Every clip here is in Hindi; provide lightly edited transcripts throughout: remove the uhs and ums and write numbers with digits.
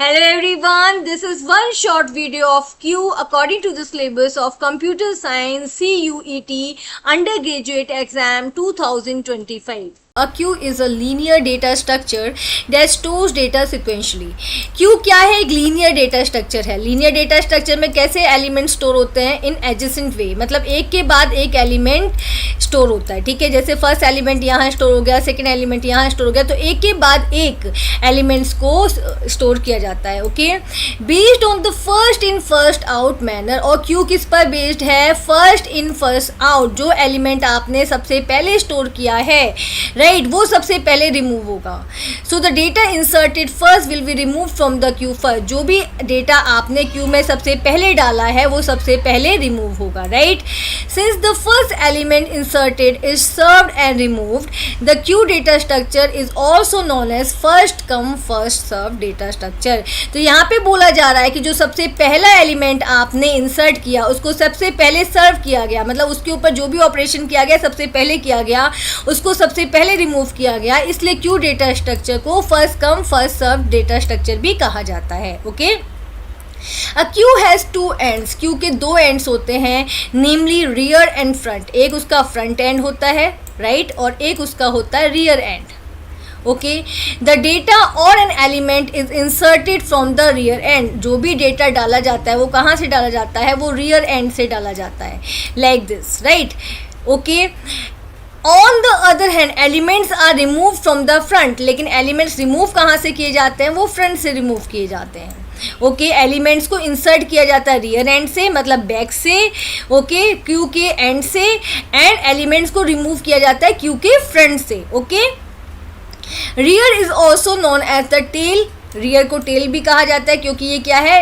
Hello everyone, this is one short video of Q according to the syllabus of Computer Science CUET Undergraduate Exam 2025. A queue is a linear data structure that stores data sequentially. Queue क्या है? एक लीनियर डेटा स्ट्रक्चर है. लीनियर डेटा स्ट्रक्चर में कैसे एलिमेंट स्टोर होते हैं? इन एडजेसेंट वे, मतलब एक के बाद एक एलिमेंट स्टोर होता है. ठीक है, जैसे फर्स्ट एलिमेंट यहाँ स्टोर हो गया, सेकंड एलिमेंट यहाँ स्टोर हो गया, तो एक के बाद एक एलिमेंट्स को स्टोर किया जाता है. Okay, based on the first in first out manner. और क्यू किस पर बेस्ड है? First in first out. जो एलिमेंट आपने सबसे पहले स्टोर किया है, राइट, वो सबसे पहले रिमूव होगा. So the data inserted first will be remove from the Q first. जो भी डेटा आपने क्यू में सबसे पहले डाला है वो सबसे पहले रिमूव होगा, right. Since the first element inserted is served and removed, the queue data structure is also known as first come first serve data structure. तो यहाँ पे बोला जा रहा है कि जो सबसे पहला एलिमेंट आपने इंसर्ट किया उसको सबसे पहले सर्व किया गया, मतलब उसके ऊपर जो भी ऑपरेशन किया गया सबसे पहले किया गया, उसको सबसे पहले रिमूव किया गया. इसलिए क्यू डेटा स्ट्रक्चर को first come first serve data structure भी कहा जाता है. Okay, a queue has two ends. Queue के दो एंड्स होते हैं, नेमली रियर एंड फ्रंट. एक उसका फ्रंट एंड होता है, राइट, और एक उसका होता है rear end. Okay, the data और an element is inserted from the rear end. जो भी डेटा डाला जाता है वो कहाँ से डाला जाता है? वो रियर एंड से डाला जाता है, like this, right. Okay, on the other hand elements are remove from the front. लेकिन एलिमेंट्स रिमूव कहाँ से किए जाते हैं? वो फ्रंट से रिमूव किए जाते हैं. ओके, एलिमेंट्स को इंसर्ट किया जाता है रियर एंड से, मतलब बैक से, ओके, क्यू के एंड से, एंड एलिमेंट्स को रिमूव किया जाता है क्यू के फ्रंट से. Okay, rear is also known as the tail. Rear को टेल भी कहा जाता है क्योंकि ये क्या है?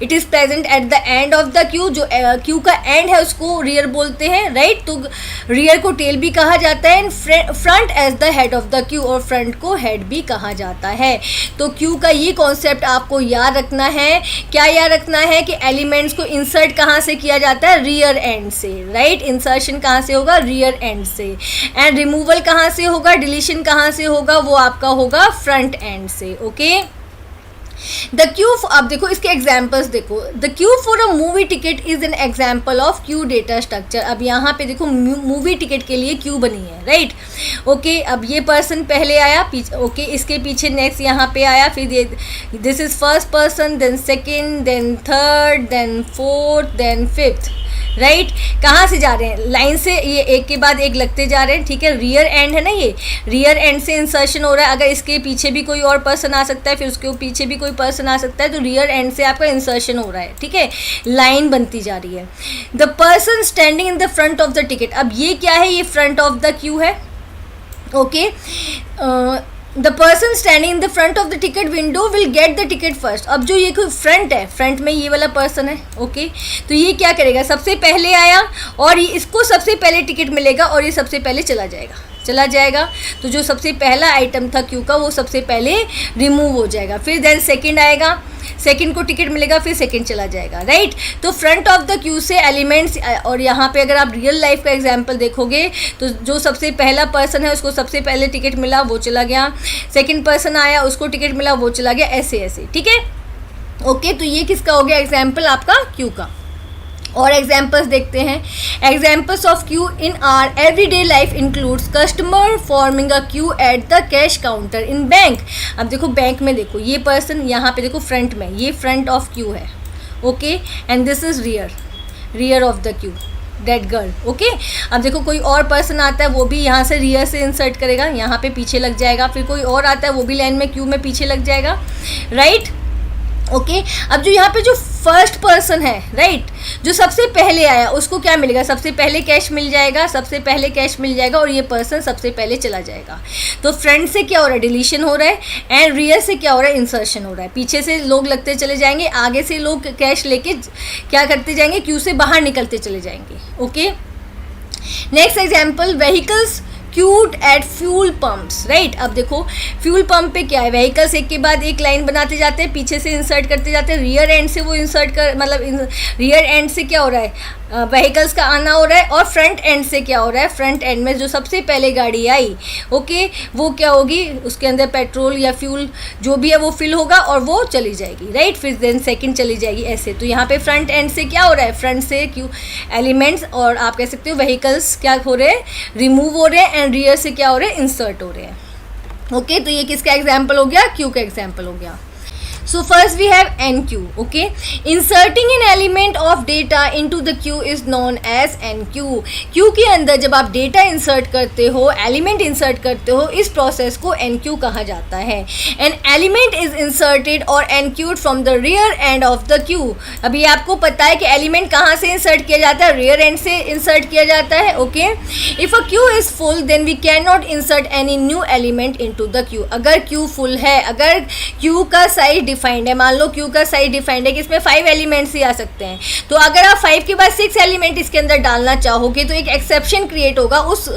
It is present at the end of the queue. जो क्यू का एंड है उसको रियर बोलते हैं, राइट. तो रियर को टेल भी कहा जाता है, and front as the head of the queue, और फ्रंट को हेड भी कहा जाता है. तो क्यू का ये कॉन्सेप्ट आपको याद रखना है. क्या याद रखना है? कि एलिमेंट्स को इंसर्ट कहाँ से किया जाता है? रियर एंड से, राइट. इंसर्शन कहाँ से होगा? रियर एंड से. एंड रिमूवल कहाँ से होगा? डिलीशन कहाँ से होगा? वो आपका होगा फ्रंट एंड से. ओके, द क्यू, अब देखो इसके एग्जाम्पल्स देखो. The Q for a movie ticket is an example of Q data structure. अब यहाँ पे देखो मूवी टिकट के लिए क्यू बनी है, राइट. ओके, अब ये पर्सन पहले आया, ओके, इसके पीछे नेक्स्ट यहाँ पे आया, फिर this is first person, then second, then third, then fourth, then fifth, right. कहाँ से जा रहे हैं? लाइन से, ये एक के बाद एक लगते जा रहे हैं. ठीक है, रियर एंड है ना, ये रियर एंड से इंसर्शन हो रहा है. अगर इसके पीछे भी कोई और पर्सन आ सकता है, फिर उसके पीछे भी कोई पर्सन आ सकता है, तो रियर एंड से आपका इंसर्शन हो रहा है. ठीक है, लाइन बनती जा रही है. The person standing in the front of the ticket. अब ये क्या है? ये फ्रंट ऑफ द क्यू है. Okay, the person standing in the front of the ticket window will get the ticket first. अब जो ये कोई फ्रंट है, फ्रंट में ये वाला पर्सन है, ओके, तो ये क्या करेगा? सबसे पहले आया और ये इसको सबसे पहले टिकट मिलेगा और ये सबसे पहले चला जाएगा. तो जो सबसे पहला आइटम था क्यू का वो सबसे पहले रिमूव हो जाएगा. फिर देन सेकंड आएगा, सेकंड को टिकट मिलेगा, फिर सेकंड चला जाएगा, राइट. तो फ्रंट ऑफ द क्यू से एलिमेंट्स, और यहाँ पे अगर आप रियल लाइफ का एग्जांपल देखोगे तो जो सबसे पहला पर्सन है उसको सबसे पहले टिकट मिला, वो चला गया. सेकंड पर्सन आया, उसको टिकट मिला, वो चला गया, ऐसे ऐसे. ठीक है, ओके. तो ये किसका हो गया एग्जाम्पल? आपका क्यू का. और एग्जाम्पल्स देखते हैं. Examples of Q in are everyday life includes customer forming a Q at the cash counter in bank. अब देखो बैंक में देखो, ये पर्सन यहाँ पे देखो फ्रंट में, ये फ्रंट ऑफ क्यू है, okay, and this is rear of the queue, that girl. Okay, अब देखो कोई और पर्सन आता है, वो भी यहाँ से रियर से इंसर्ट करेगा, यहाँ पे पीछे लग जाएगा. फिर कोई और आता है, वो भी लाइन में क्यू में पीछे लग जाएगा, राइट. ओके, अब जो यहाँ पे जो फर्स्ट पर्सन है, राइट, जो सबसे पहले आया उसको क्या मिलेगा? सबसे पहले कैश मिल जाएगा, और ये पर्सन सबसे पहले चला जाएगा. तो फ्रंट से क्या हो रहा है? डिलीशन हो रहा है. एंड रियर से क्या हो रहा है? इंसर्शन हो रहा है. पीछे से लोग लगते चले जाएंगे, आगे से लोग कैश लेके क्या करते जाएंगे? क्यू से बाहर निकलते चले जाएंगे. Okay, next example, vehicles queued at fuel pumps, right. अब देखो फ्यूल पंप पे क्या है? व्हीकल्स एक के बाद एक लाइन बनाते जाते हैं, पीछे से इंसर्ट करते जाते हैं, रियर एंड से वो इंसर्ट कर, मतलब रियर एंड से क्या हो रहा है? व्हीकल्स का आना हो रहा है, और फ्रंट एंड से क्या हो रहा है, फ्रंट एंड में जो सबसे पहले गाड़ी आई, ओके, वो क्या होगी, उसके अंदर पेट्रोल या फ्यूल जो भी है वो फिल होगा और वो चली जाएगी, राइट, फिर देन सेकंड चली जाएगी, ऐसे। तो यहाँ पे फ्रंट एंड से क्या हो रहा है, फ्रंट से क्यू एलिमेंट्स और आप कह सकते हो व्हीकल्स क्या हो रहे हैं, रिमूव हो रहे हैं, एंड रियर से क्या हो रहे हैं, इंसर्ट हो रहे हैं। ओके, तो ये किसका एग्जाम्पल हो गया, क्यू का एग्जाम्पल हो गया। So first we have NQ, okay. Inserting an element of data into the queue is known as NQ. Queue के अंदर जब आप डेटा इंसर्ट करते हो, एलिमेंट इंसर्ट करते हो, इस प्रोसेस को NQ कहा जाता है। An element is inserted or NQ'd from the rear end of the queue. अभी आपको पता है कि एलिमेंट कहाँ से इंसर्ट किया जाता है, रियर एंड से इंसर्ट किया जाता है, okay. If a queue is full, then we cannot insert any new element into the queue. अगर क्यू फुल है, अगर क्यू का साइज डिफाइंड है, मान लो क्यू का साइज डिफाइंड है कि इसमें 5 एलिमेंट्स ही आ सकते हैं, तो अगर आप 5 के बाद 6 एलिमेंट इसके अंदर डालना चाहोगे तो एक एक्सेप्शन क्रिएट होगा, उस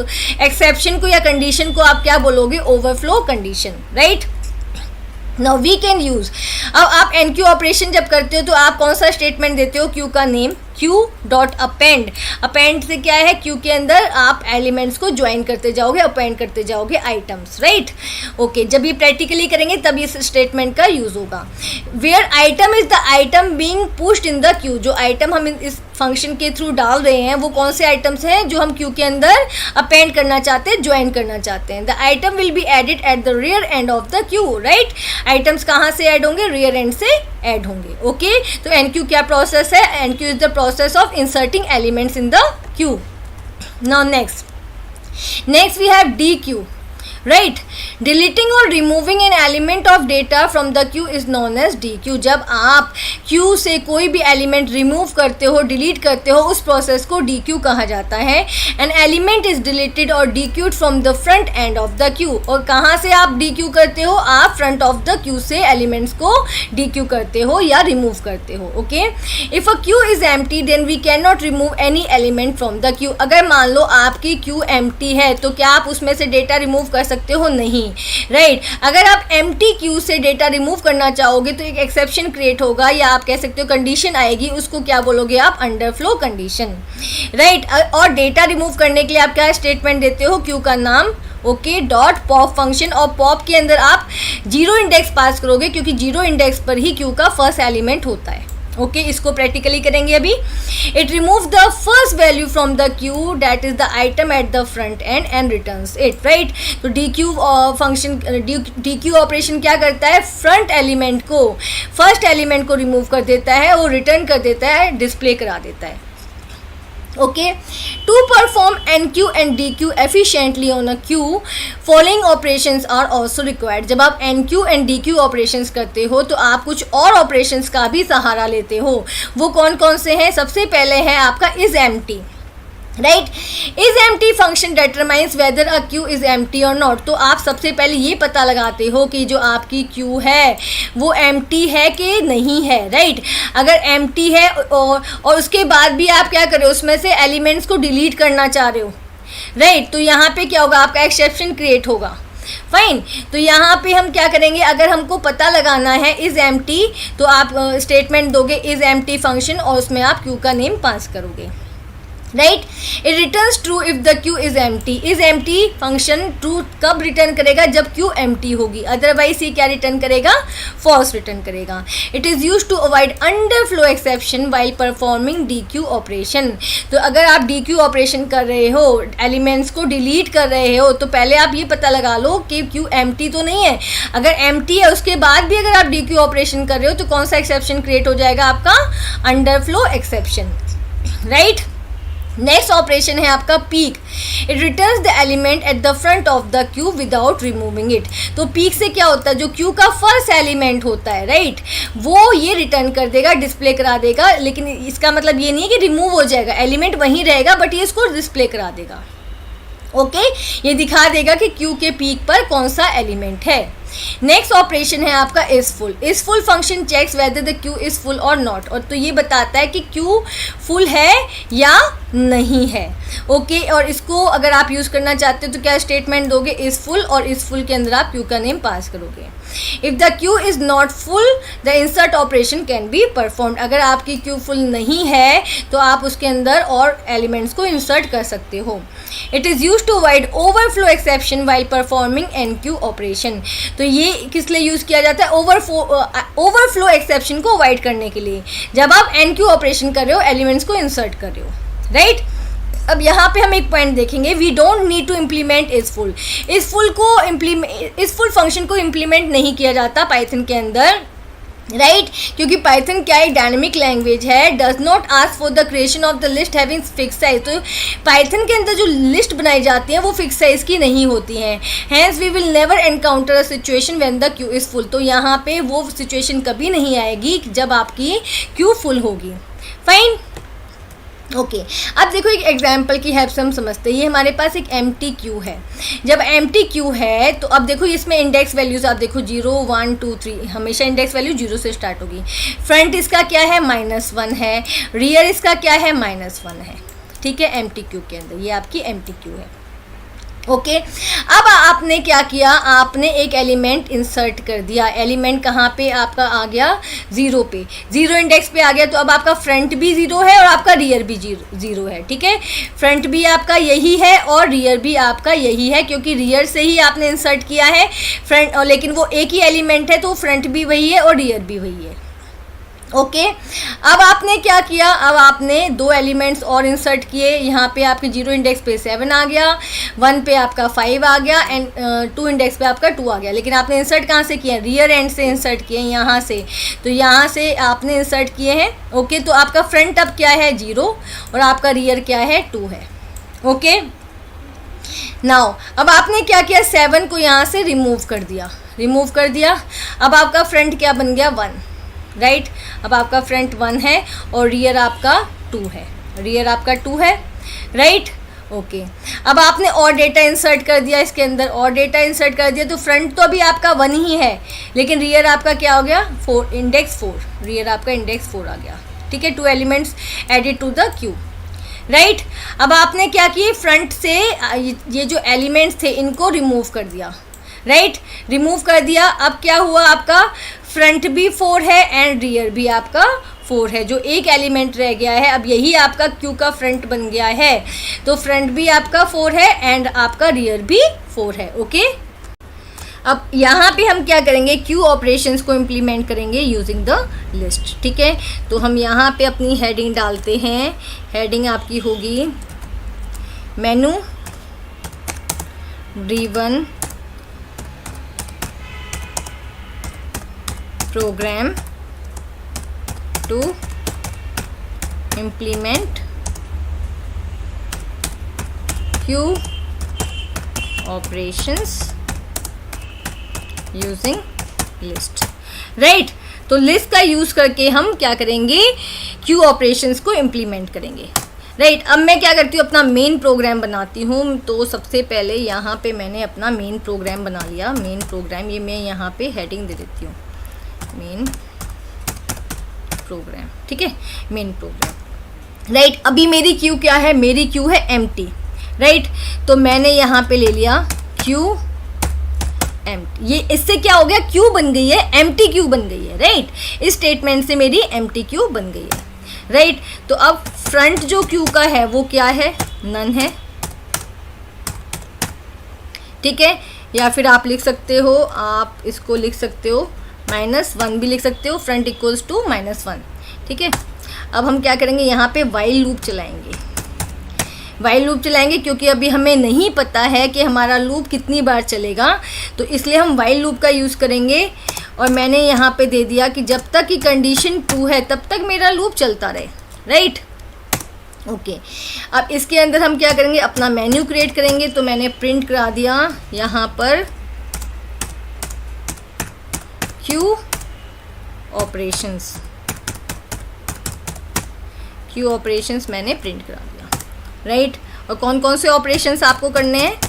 एक्सेप्शन को या कंडीशन को आप क्या बोलोगे, overflow condition, right. Now we can use, अब आप एनक्यू ऑपरेशन जब करते हो तो आप कौन सा स्टेटमेंट देते हो, क्यू का name Q dot append, append से क्या है, क्यू के अंदर आप एलिमेंट्स को ज्वाइन करते जाओगे, अपेंड करते जाओगे आइटम्स, राइट, ओके। जब ये प्रैक्टिकली करेंगे तब इस स्टेटमेंट का यूज होगा। Where item is the item being pushed in the queue, जो आइटम हम इस फंक्शन के थ्रू डाल रहे हैं वो कौन से आइटम्स हैं जो हम क्यू के अंदर अपेंड करना चाहते हैं, ज्वाइन करना चाहते हैं। The item will be added at the rear and of the queue, right. Items कहाँ से ऐड होंगे, रियर एंड से ऐड होंगे, ओके। तो एनक्यू क्या प्रोसेस है, NQ is the process of inserting elements in the queue. Now next we have DQ, right. Deleting or removing an element of data from the queue is known as DQ. जब आप क्यू से कोई भी एलिमेंट रिमूव करते हो, डिलीट करते हो, उस प्रोसेस को DQ कहा जाता है। An element is deleted or DQ'd from the front end of the queue. और कहाँ से आप DQ करते हो, आप फ्रंट ऑफ द क्यू से एलिमेंट्स को DQ करते हो या रिमूव करते हो, okay. If a queue is empty then we cannot remove any element from the queue. अगर मान लो आपकी क्यू एम्प्टी है तो क्या आप उसमें से डेटा रिमूव कर सकते हो, नहीं, राइट। अगर आप एम्प्टी क्यू से डेटा रिमूव करना चाहोगे तो एक एक्सेप्शन क्रिएट होगा या आप कह सकते हो कंडीशन आएगी, उसको क्या बोलोगे आप, अंडरफ्लो कंडीशन, राइट। और डेटा रिमूव करने के लिए आप क्या स्टेटमेंट देते हो, क्यू का नाम, ओके, डॉट पॉप फंक्शन, और पॉप के अंदर आप 0 इंडेक्स पास करोगे क्योंकि 0 इंडेक्स पर ही क्यू का फर्स्ट एलिमेंट होता है, ओके। इसको प्रैक्टिकली करेंगे अभी। It remove the first value from the queue that is the item at the front and returns it, right. तो dequeue function, dequeue operation क्या करता है, फ्रंट एलिमेंट को, फर्स्ट एलिमेंट को रिमूव कर देता है और रिटर्न कर देता है, डिस्प्ले करा देता है, okay. To perform NQ and DQ efficiently on a queue, following operations are also required. जब आप NQ and DQ operations करते हो तो आप कुछ और operations का भी सहारा लेते हो, वो कौन कौन से हैं, सबसे पहले है आपका is empty, right. Is empty function determines weather a Q is empty और नॉट। तो आप सबसे पहले ये पता लगाते हो कि जो आपकी क्यू है वो एम्प्टी है कि नहीं है, राइट। अगर एम्प्टी है और उसके बाद भी आप क्या कर रहे हो, उसमें से एलिमेंट्स को डिलीट करना चाह रहे हो, राइट, तो यहाँ पे क्या होगा, आपका एक्सेप्शन क्रिएट होगा, फाइन। तो यहाँ पे हम क्या करेंगे, अगर हमको पता लगाना है इज एम्प्टी तो आप स्टेटमेंट दोगे इज एम्प्टी फंक्शन और उसमें आप क्यू का नेम पास करोगे, right. It returns true if the queue is empty. Is empty function true कब रिटर्न करेगा, जब क्यू एम्प्टी होगी, अदरवाइज ये क्या रिटर्न करेगा, फॉल्स रिटर्न करेगा। It is use to avoid underflow exception while performing dequeue operation. तो अगर आप डी क्यू ऑपरेशन कर रहे हो, एलिमेंट्स को डिलीट कर रहे हो, तो पहले आप ये पता लगा लो कि क्यू एम्प्टी तो नहीं है। अगर एम्प्टी है उसके बाद भी अगर आप डी क्यू ऑपरेशन कर रहे हो तो कौन सा एक्सेप्शन क्रिएट हो जाएगा, आपका underflow exception, right. Next operation है आपका peak. It returns the element at the front of the Q without removing it. तो पीक से क्या होता है, जो क्यू का फर्स्ट एलिमेंट होता है, राइट, वो ये रिटर्न कर देगा, डिस्प्ले करा देगा, लेकिन इसका मतलब ये नहीं है कि रिमूव हो जाएगा, एलिमेंट वहीं रहेगा बट ये इसको डिस्प्ले करा देगा, ओके। ये दिखा देगा कि क्यू के पीक पर कौन सा एलिमेंट है। नेक्स्ट ऑपरेशन है आपका is full. Is full function checks whether the queue is full और नॉट, और तो ये बताता है कि क्यू फुल है या नहीं है। ओके, और इसको अगर आप यूज़ करना चाहते हो तो क्या स्टेटमेंट दोगे, इज फुल, और इज फुल के अंदर आप क्यू का नेम पास करोगे। If the queue is not full the insert operation can be performed. अगर आपकी क्यू फुल नहीं है तो आप उसके अंदर और एलिमेंट्स को इंसर्ट कर सकते हो। It is use to avoid overflow exception while performing enqueue operation. तो ये किस लिए यूज़ किया जाता है, ओवरफ्लो एक्सेप्शन को अवॉइड करने के लिए, जब आप एन क्यू ऑपरेशन कर रहे हो, एलिमेंट्स को इंसर्ट कर रहे हो, राइट। अब यहाँ पे हम एक पॉइंट देखेंगे, we don't need to implement is full. Is full function को इम्प्लीमेंट नहीं किया जाता पाइथन के अंदर, राइट क्योंकि पाइथन क्या एक डायनेमिक लैंग्वेज है, does not ask for the creation of the list having fix size. तो पाइथन के अंदर जो लिस्ट बनाई जाती हैं वो फिक्स साइज की नहीं होती हैं। Hence we will never encounter a situation when the queue is full. तो यहाँ पे वो सिचुएशन कभी नहीं आएगी जब आपकी क्यू फुल होगी। फाइन, ओके अब देखो एक एग्जाम्पल की हेल्प से हम समझते हैं। ये हमारे पास एक एम्प्टी क्यू है। जब एम्प्टी क्यू है तो अब देखो इसमें इंडेक्स वैल्यूज़ आप देखो 0 1 2 3, हमेशा इंडेक्स वैल्यू 0 से स्टार्ट होगी। फ्रंट इसका क्या है, -1 है। रियर इसका क्या है, -1 है। ठीक है, एम्प्टी क्यू के अंदर ये आपकी एम्प्टी क्यू है। ओके अब आपने क्या किया, आपने एक एलिमेंट इंसर्ट कर दिया। एलिमेंट कहाँ पे आपका आ गया, 0 पे, 0 इंडेक्स पे आ गया। तो अब आपका फ्रंट भी 0 है और आपका रियर भी 0 है। ठीक है, फ्रंट भी आपका यही है और रियर भी आपका यही है, क्योंकि रियर से ही आपने इंसर्ट किया है फ्रंट, और लेकिन वो एक ही एलिमेंट है तो फ्रंट भी वही है और रियर भी वही है। ओके अब आपने क्या किया, अब आपने 2 एलिमेंट्स और इंसर्ट किए। यहाँ पे आपके 0 इंडेक्स पे 7 आ गया, 1 पे आपका 5 आ गया एंड 2 इंडेक्स पे आपका 2 आ गया। लेकिन आपने इंसर्ट कहाँ से किया, रियर एंड से इंसर्ट किए, यहाँ से। तो यहाँ से आपने इंसर्ट किए हैं। ओके तो आपका फ्रंट अब क्या है, 0, और आपका रियर क्या है, 2 है। ओके नाउ अब आपने क्या किया, 7 को यहाँ से रिमूव कर दिया। अब आपका फ्रंट क्या बन गया, 1, राइट अब आपका फ्रंट 1 है और रियर आपका 2 है, राइट। ओके अब आपने और डेटा इंसर्ट कर दिया इसके अंदर, तो फ्रंट तो अभी आपका 1 ही है, लेकिन रियर आपका क्या हो गया, 4, इंडेक्स 4, रियर आपका इंडेक्स 4 आ गया। ठीक है, 2 elements added to the queue, right. अब आपने क्या किए, फ्रंट से ये जो एलिमेंट्स थे इनको रिमूव कर दिया, राइट रिमूव कर दिया। अब क्या हुआ, आपका फ्रंट भी 4 है एंड रियर भी आपका 4 है। जो एक एलिमेंट रह गया है, अब यही आपका क्यू का फ्रंट बन गया है। तो फ्रंट भी आपका 4 है एंड आपका रियर भी 4 है। ओके अब यहाँ पे हम क्या करेंगे, क्यू ऑपरेशंस को इम्प्लीमेंट करेंगे यूजिंग द लिस्ट। ठीक है, तो हम यहाँ पे अपनी हेडिंग डालते हैं। हेडिंग आपकी होगी मेनू driven program to implement queue operations using list, right तो लिस्ट का यूज़ करके हम क्या करेंगे, क्यू ऑपरेशंस को इम्प्लीमेंट करेंगे, राइट। अब मैं क्या करती हूँ, अपना मेन प्रोग्राम बनाती हूँ। तो सबसे पहले यहाँ पे मैंने अपना मेन प्रोग्राम बना लिया। मेन प्रोग्राम ये मैं यहाँ पे हेडिंग दे देती हूँ, मेन प्रोग्राम। ठीक है, मेन प्रोग्राम, राइट। अभी मेरी क्यू क्या है, मेरी क्यू है एम्प्टी, राइट। तो मैंने यहाँ पे ले लिया क्यू एम्प्टी। ये इससे क्या हो गया, क्यू बन गई है, एम्प्टी क्यू बन गई है, राइट। इस स्टेटमेंट से मेरी एम्प्टी क्यू बन गई है, राइट। तो अब फ्रंट जो क्यू का है वो क्या है, नन है। ठीक है, या फिर आप लिख सकते हो, आप इसको लिख सकते हो -1 भी लिख सकते हो, फ्रंट इक्वल्स टू -1। ठीक है, अब हम क्या करेंगे, यहाँ पे वाइल लूप चलाएंगे क्योंकि अभी हमें नहीं पता है कि हमारा लूप कितनी बार चलेगा, तो इसलिए हम वाइल लूप का यूज़ करेंगे। और मैंने यहाँ पे दे दिया कि जब तक कि कंडीशन 2 है तब तक मेरा लूप चलता रहे, राइट। ओके अब इसके अंदर हम क्या करेंगे, अपना मेन्यू क्रिएट करेंगे। तो मैंने प्रिंट करा दिया यहाँ पर क्यू ऑपरेशंस मैंने प्रिंट करा दिया, राइट। और कौन कौन से ऑपरेशंस आपको करने हैं,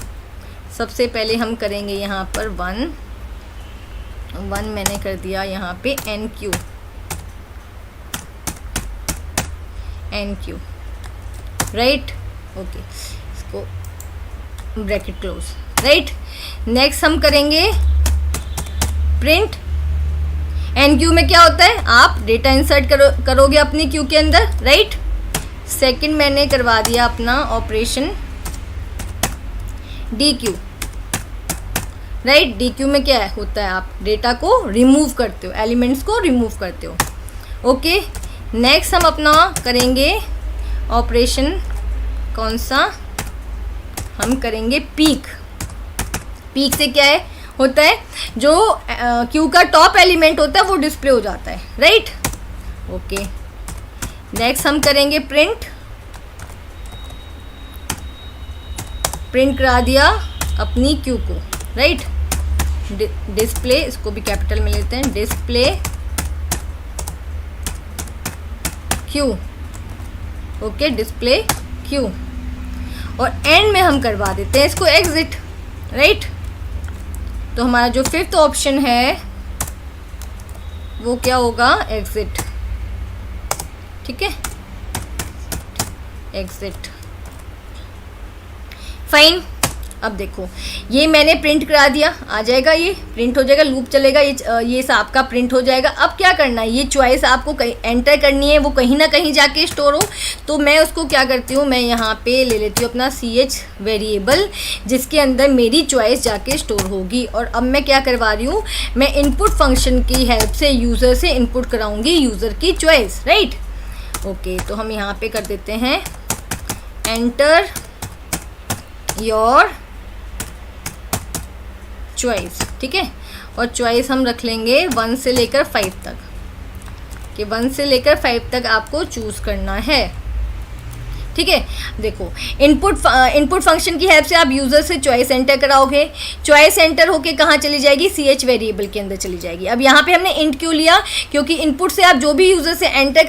सबसे पहले हम करेंगे यहाँ पर 1 1 मैंने कर दिया यहाँ पे एन क्यू, राइट। ओके, इसको ब्रैकेट क्लोज, राइट। नेक्स्ट हम करेंगे प्रिंट। एन क्यू में क्या होता है, आप डेटा इंसर्ट करोगे अपनी क्यू के अंदर, राइट। सेकंड मैंने करवा दिया अपना operation D Q, right. D Q में क्या होता है, आप डेटा को रिमूव करते हो, एलिमेंट्स को रिमूव करते हो। ओके, नेक्स्ट हम अपना करेंगे ऑपरेशन, कौन सा, हम करेंगे पीक। पीक से क्या है होता है, जो क्यू का टॉप एलिमेंट होता है वो डिस्प्ले हो जाता है, राइट। ओके, नेक्स्ट हम करेंगे प्रिंट। प्रिंट करा दिया अपनी क्यू को, राइट। डिस्प्ले, इसको भी कैपिटल में लेते हैं, display Q. Okay, display Q. और एंड में हम करवा देते हैं इसको एग्जिट, राइट। तो हमारा जो फिफ्थ ऑप्शन है वो क्या होगा, एग्जिट, ठीक है, एग्जिट, फाइन। अब देखो ये मैंने प्रिंट करा दिया, आ जाएगा, ये प्रिंट हो जाएगा, लूप चलेगा, ये आपका प्रिंट हो जाएगा। अब क्या करना है, ये चॉइस आपको कहीं एंटर करनी है, वो कहीं ना कहीं जाके स्टोर हो। तो मैं उसको क्या करती हूँ, मैं यहाँ पे ले लेती हूँ अपना CH वेरिएबल, जिसके अंदर मेरी चॉइस जाके स्टोर होगी। और अब मैं क्या करवा रही हूँ, मैं इनपुट फंक्शन की हेल्प से यूज़र से इनपुट कराऊंगी यूज़र की चॉइस, राइट। ओके, तो हम यहाँ पे कर देते हैं एंटर योर चॉइस, ठीक है। और चॉइस हम रख लेंगे 1 से लेकर 5 तक, कि 1 से लेकर 5 तक आपको चूज़ करना है, ठीक है। देखो इनपुट फंक्शन की हेल्प से आप यूज़र से चॉइस एंटर कराओगे। चॉइस एंटर होके कहाँ चली जाएगी, CH वेरिएबल के अंदर चली जाएगी। अब यहाँ पे हमने इंट क्यों लिया, क्योंकि इनपुट से आप जो भी यूज़र से एंटर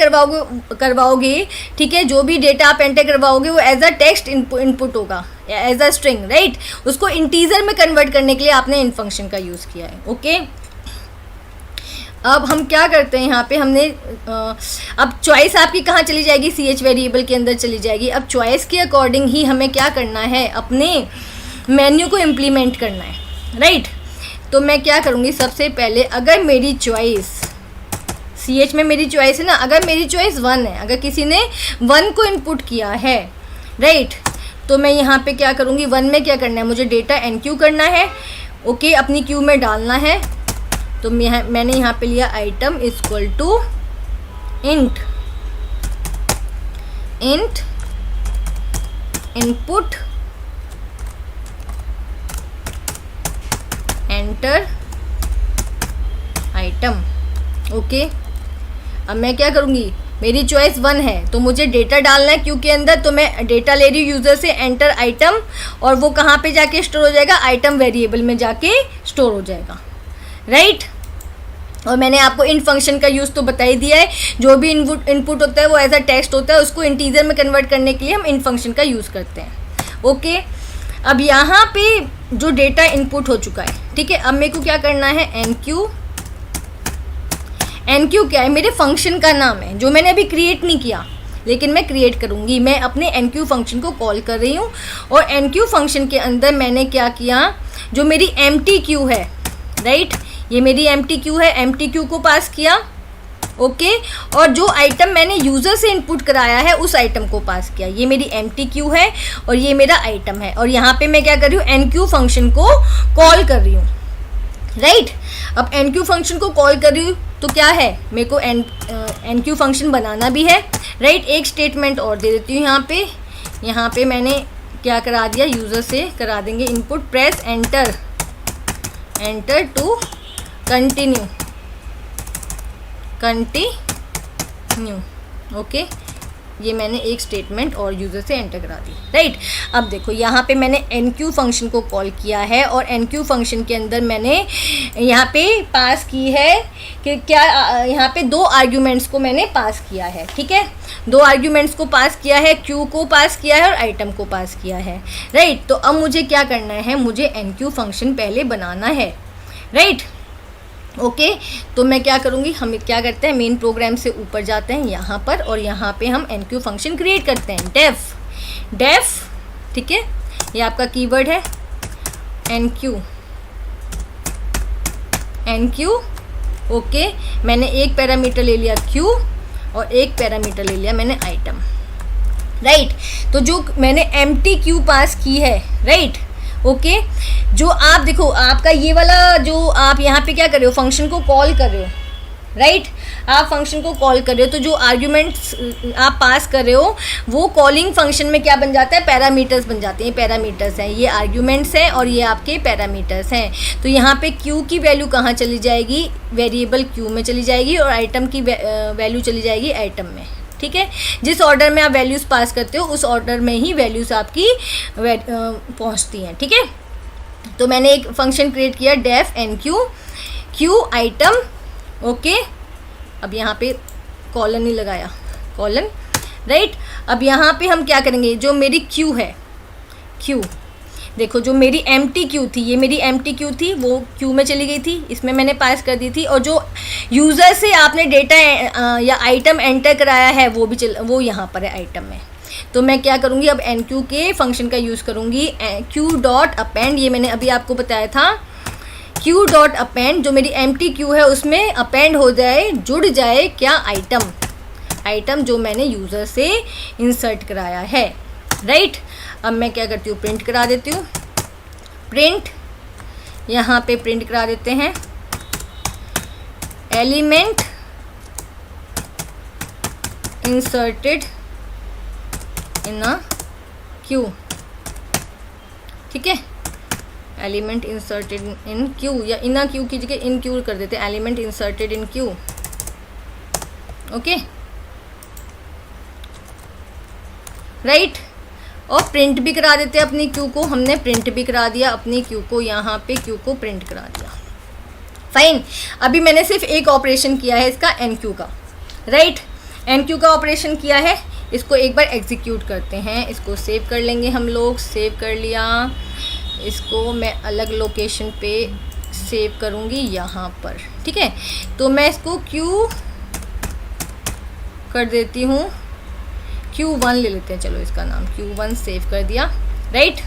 करवाओगे, ठीक है, जो भी डेटा आप एंटर करवाओगे वो एज अ टेक्स्ट इनपुट होगा, एज अ स्ट्रिंग, राइट। उसको इंटीजर में कन्वर्ट करने के लिए आपने इन फंक्शन का यूज़ किया है। ओके, अब हम क्या करते हैं, यहाँ पे हमने अब चॉइस आपकी कहाँ चली जाएगी, CH वेरिएबल के अंदर चली जाएगी। अब चॉइस के अकॉर्डिंग ही हमें क्या करना है, अपने मेन्यू को इम्प्लीमेंट करना है, राइट। तो मैं क्या करूँगी, सबसे पहले अगर मेरी चॉइस CH में मेरी चॉइस है ना, अगर मेरी चॉइस 1 है, अगर किसी ने 1 को इनपुट किया है, राइट, तो मैं यहाँ पे क्या करूँगी, 1 में क्या करना है, मुझे डेटा NQ करना है, ओके, अपनी क्यू में डालना है। तो मैंने यहाँ पे लिया item equal to int input enter item. Okay, अब मैं क्या करूँगी, मेरी चॉइस 1 है तो मुझे डेटा डालना है क्यू के अंदर, तो मैं डेटा ले रही हूँ यूज़र से एंटर आइटम, और वो कहाँ पे जाके स्टोर हो जाएगा, आइटम वेरिएबल में जाके स्टोर हो जाएगा, राइट। और मैंने आपको इन फंक्शन का यूज़ तो बता ही दिया है, जो भी इनपुट होता है वो एज अ टेक्स्ट होता है, उसको इंटीजर में कन्वर्ट करने के लिए हम इन फंक्शन का यूज़ करते हैं। ओके, अब यहाँ पे जो डेटा इनपुट हो चुका है, ठीक है, अब मेरे को क्या करना है, NQ क्या है, मेरे फंक्शन का नाम है, जो मैंने अभी क्रिएट नहीं किया, लेकिन मैं क्रिएट करूँगी। मैं अपने NQ फंक्शन को कॉल कर रही हूँ, और NQ फंक्शन के अंदर मैंने क्या किया, जो मेरी एम्प्टी क्यू है, राइट, ये मेरी एम्प्टी क्यू है, एम्प्टी क्यू को पास किया, ओके। और जो आइटम मैंने यूज़र से इनपुट कराया है उस आइटम को पास किया। ये मेरी एम्प्टी क्यू है और ये मेरा आइटम है, और यहाँ पे मैं क्या कर रही हूँ, NQ फंक्शन को कॉल कर रही हूँ, राइट। अब NQ फंक्शन को कॉल कर रही हूँ तो क्या है, मेरे को NQ फंक्शन बनाना भी है, राइट। एक स्टेटमेंट और दे देती हूँ यहाँ पे मैंने क्या करा दिया, यूज़र से करा देंगे input, press enter to continue, okay. ये मैंने एक स्टेटमेंट और यूज़र से एंटर करा दी, राइट। अब देखो यहाँ पे मैंने NQ फंक्शन को कॉल किया है, और NQ फंक्शन के अंदर मैंने यहाँ पे पास की है कि क्या, यहाँ पे 2 आर्ग्यूमेंट्स को मैंने पास किया है, ठीक है, 2 आर्ग्यूमेंट्स को पास किया है, Q को पास किया है और आइटम को पास किया है, राइट। तो अब मुझे क्या करना है, मुझे NQ फंक्शन पहले बनाना है, राइट। ओके तो मैं क्या करूँगी, हम क्या करते हैं मेन प्रोग्राम से ऊपर जाते हैं यहाँ पर, और यहाँ पे हम एनक्यू फंक्शन क्रिएट करते हैं डेफ, ठीक है, ये आपका कीवर्ड है एनक्यू। ओके मैंने एक पैरामीटर ले लिया क्यू और एक पैरामीटर ले लिया मैंने आइटम, राइट। तो जो मैंने एम्प्टी क्यू पास की है, राइट, ओके जो आप देखो आपका ये वाला जो आप यहाँ पे क्या कर रहे हो, फंक्शन को कॉल कर रहे हो, राइट, आप फंक्शन को कॉल कर रहे हो, तो जो आर्ग्यूमेंट्स आप पास कर रहे हो वो कॉलिंग फंक्शन में क्या बन जाता है, पैरामीटर्स बन जाते हैं। पैरामीटर्स हैं, ये आर्ग्यूमेंट्स हैं और ये आपके पैरामीटर्स हैं। तो यहाँ पे क्यू की वैल्यू कहाँ चली जाएगी, वेरिएबल क्यू में चली जाएगी, और आइटम की वैल्यू चली जाएगी आइटम में, ठीक है। जिस ऑर्डर में आप वैल्यूज़ पास करते हो उस ऑर्डर में ही वैल्यूज़ आपकी पहुँचती हैं, ठीक है। तो मैंने एक फंक्शन क्रिएट किया def enqueue queue item, okay. अब यहाँ पे कॉलन नहीं लगाया, कॉलन, राइट। अब यहाँ पे हम क्या करेंगे, जो मेरी क्यू है, क्यू देखो जो मेरी एम्प्टी क्यू थी, ये मेरी एम्प्टी क्यू थी, वो क्यू में चली गई थी, इसमें मैंने पास कर दी थी। और जो यूज़र से आपने डेटा या आइटम एंटर कराया है वो भी वो यहाँ पर है आइटम में। तो मैं क्या करूँगी, अब एन क्यू के फंक्शन का यूज़ करूँगी, क्यू डॉट अपेंड, ये मैंने अभी आपको बताया था, क्यू डॉट अपेंड, जो मेरी एम्प्टी क्यू है उसमें अपेंड हो जाए, जुड़ जाए क्या, आइटम जो मैंने यूज़र से इंसर्ट कराया है, राइट। अब मैं क्या करती हूँ, प्रिंट करा देती हूँ, प्रिंट, यहाँ पे प्रिंट करा देते हैं element inserted in a Q, ठीक है, एलिमेंट इंसर्टेड इन क्यू, या इन अ क्यू की जगह इन क्यू कर देते हैं, element inserted in Q, okay, right. और प्रिंट भी करा देते हैं अपनी क्यू को, हमने प्रिंट भी करा दिया अपनी क्यू को, यहाँ पे क्यू को प्रिंट करा दिया, फाइन। अभी मैंने सिर्फ एक ऑपरेशन किया है इसका, एन क्यू का, राइट, एन क्यू का ऑपरेशन किया है। इसको एक बार एग्जीक्यूट करते हैं, इसको सेव कर लेंगे हम लोग, सेव कर लिया, इसको मैं अलग लोकेशन पे सेव करूँगी यहाँ पर, ठीक है। तो मैं इसको क्यू कर देती हूँ, Q1 ले लेते हैं, चलो इसका नाम Q1 सेव कर दिया, राइट।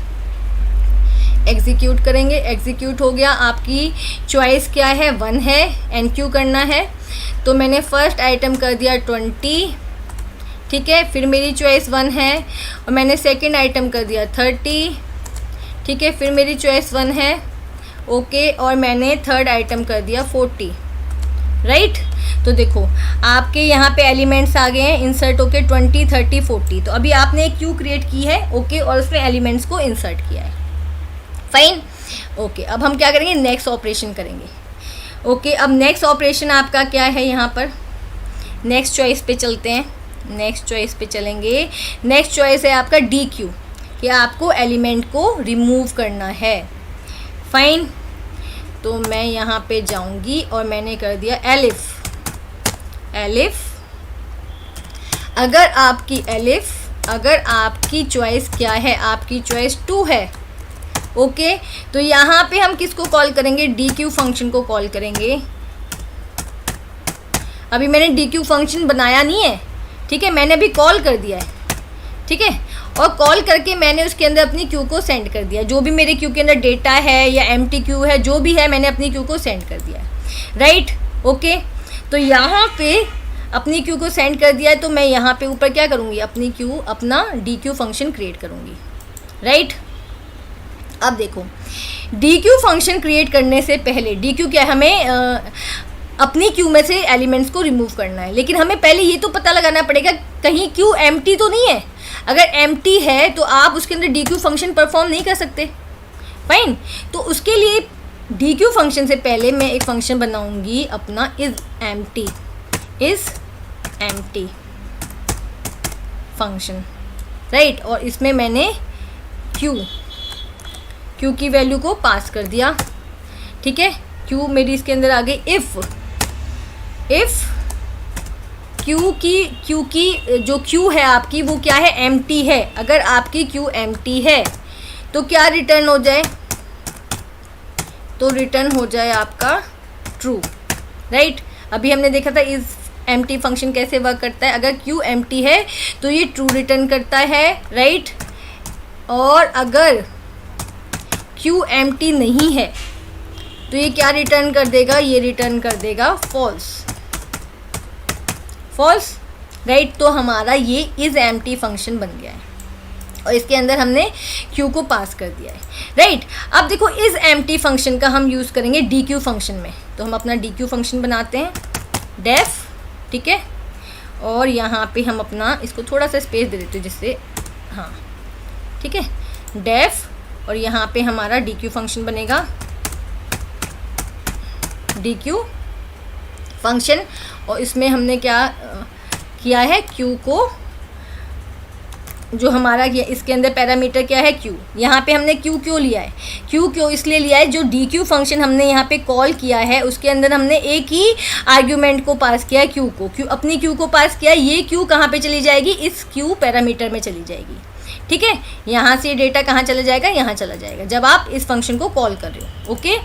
एग्जीक्यूट करेंगे, एग्जीक्यूट हो गया। आपकी चॉइस क्या है, 1 है, NQ करना है, तो मैंने फर्स्ट आइटम कर दिया 20, ठीक है। फिर मेरी चॉइस 1 है, और मैंने सेकंड आइटम कर दिया 30, ठीक है। फिर मेरी चॉइस 1 है, ओके, और मैंने थर्ड आइटम कर दिया 40, राइट। तो देखो आपके यहाँ पे एलिमेंट्स आ गए हैं इंसर्ट होके 20, 30, 40। तो अभी आपने एक क्यू क्रिएट की है, ओके, और उसमें एलिमेंट्स को इंसर्ट किया है, फाइन, ओके। अब हम क्या करेंगे, नेक्स्ट ऑपरेशन करेंगे, ओके। अब नेक्स्ट ऑपरेशन आपका क्या है, यहाँ पर नेक्स्ट चॉइस पे चलते हैं, नेक्स्ट चॉइस पे चलेंगे। नेक्स्ट चॉइस है आपका डी क्यू, कि आपको एलिमेंट को रिमूव करना है, फाइन। तो मैं यहाँ पे जाऊँगी और मैंने कर दिया एलिफ, अगर आपकी चॉइस क्या है, आपकी चॉइस 2 है, ओके, तो यहाँ पे हम किसको कॉल करेंगे, डी क्यू फंक्शन को कॉल करेंगे। अभी मैंने डी क्यू फंक्शन बनाया नहीं है, ठीक है, मैंने अभी कॉल कर दिया है, ठीक है। और कॉल करके मैंने उसके अंदर अपनी क्यू को सेंड कर दिया, जो भी मेरे क्यू के अंदर डेटा है या एम्प्टी क्यू है, जो भी है, मैंने अपनी क्यू को सेंड कर दिया है, राइट, ओके। तो यहाँ पे अपनी क्यू को सेंड कर दिया है, तो मैं यहाँ पे ऊपर क्या करूँगी, अपनी क्यू, अपना डी क्यू फंक्शन क्रिएट करूँगी, राइट। अब देखो डी क्यू फंक्शन क्रिएट करने से पहले, डी क्यू क्या है, हमें अपनी क्यू में से एलिमेंट्स को रिमूव करना है, लेकिन हमें पहले ये तो पता लगाना पड़ेगा कहीं क्यू एम्प्टी तो नहीं है। अगर एम्प्टी है तो आप उसके अंदर डी क्यू फंक्शन परफॉर्म नहीं कर सकते, फाइन। तो उसके लिए डी क्यू फंक्शन से पहले मैं एक फंक्शन बनाऊंगी अपना इज़ एम्प्टी फंक्शन, राइट। और इसमें मैंने क्यू की वैल्यू को पास कर दिया, ठीक है। क्यू मेरी इसके अंदर आ गई, इफ़ क्यू की जो क्यू है आपकी वो क्या है, एम्प्टी है। अगर आपकी क्यू एम्प्टी है तो क्या रिटर्न हो जाए, तो रिटर्न हो जाए आपका ट्रू, राइट। अभी हमने देखा था इस एम्प्टी फंक्शन कैसे वर्क करता है। अगर क्यू एम्प्टी है तो ये ट्रू रिटर्न करता है, राइट। और अगर क्यू एम्प्टी नहीं है तो ये क्या रिटर्न कर देगा, ये रिटर्न कर देगा फॉल्स, फॉल्स, राइट। तो हमारा ये इज एम्प्टी फंक्शन बन गया है और इसके अंदर हमने क्यू को पास कर दिया है, राइट। अब देखो इस एम्प्टी फंक्शन का हम यूज़ करेंगे डी क्यू फंक्शन में। तो हम अपना डी क्यू फंक्शन बनाते हैं, डेफ, ठीक है। और यहाँ पे हम अपना इसको थोड़ा सा स्पेस दे देते हैं जिससे, हाँ ठीक है, डेफ। और यहाँ पे हमारा डी क्यू फंक्शन बनेगा, डी क्यू फंक्शन। और इसमें हमने क्या किया है, क्यू को जो हमारा इसके अंदर पैरामीटर क्या है, क्यू। यहाँ पे हमने क्यू क्यों लिया है, क्यू क्यों इसलिए लिया है, जो डी क्यू फंक्शन हमने यहाँ पे कॉल किया है उसके अंदर हमने एक ही आर्ग्यूमेंट को पास किया है, क्यू को, क्यू अपनी क्यू को पास किया है। ये क्यू कहाँ पे चली जाएगी, इस क्यू पैरामीटर में चली जाएगी, ठीक है। यहाँ से डेटा कहाँ चला जाएगा, यहाँ चला जाएगा जब आप इस फंक्शन को कॉल कर रहे हो, okay.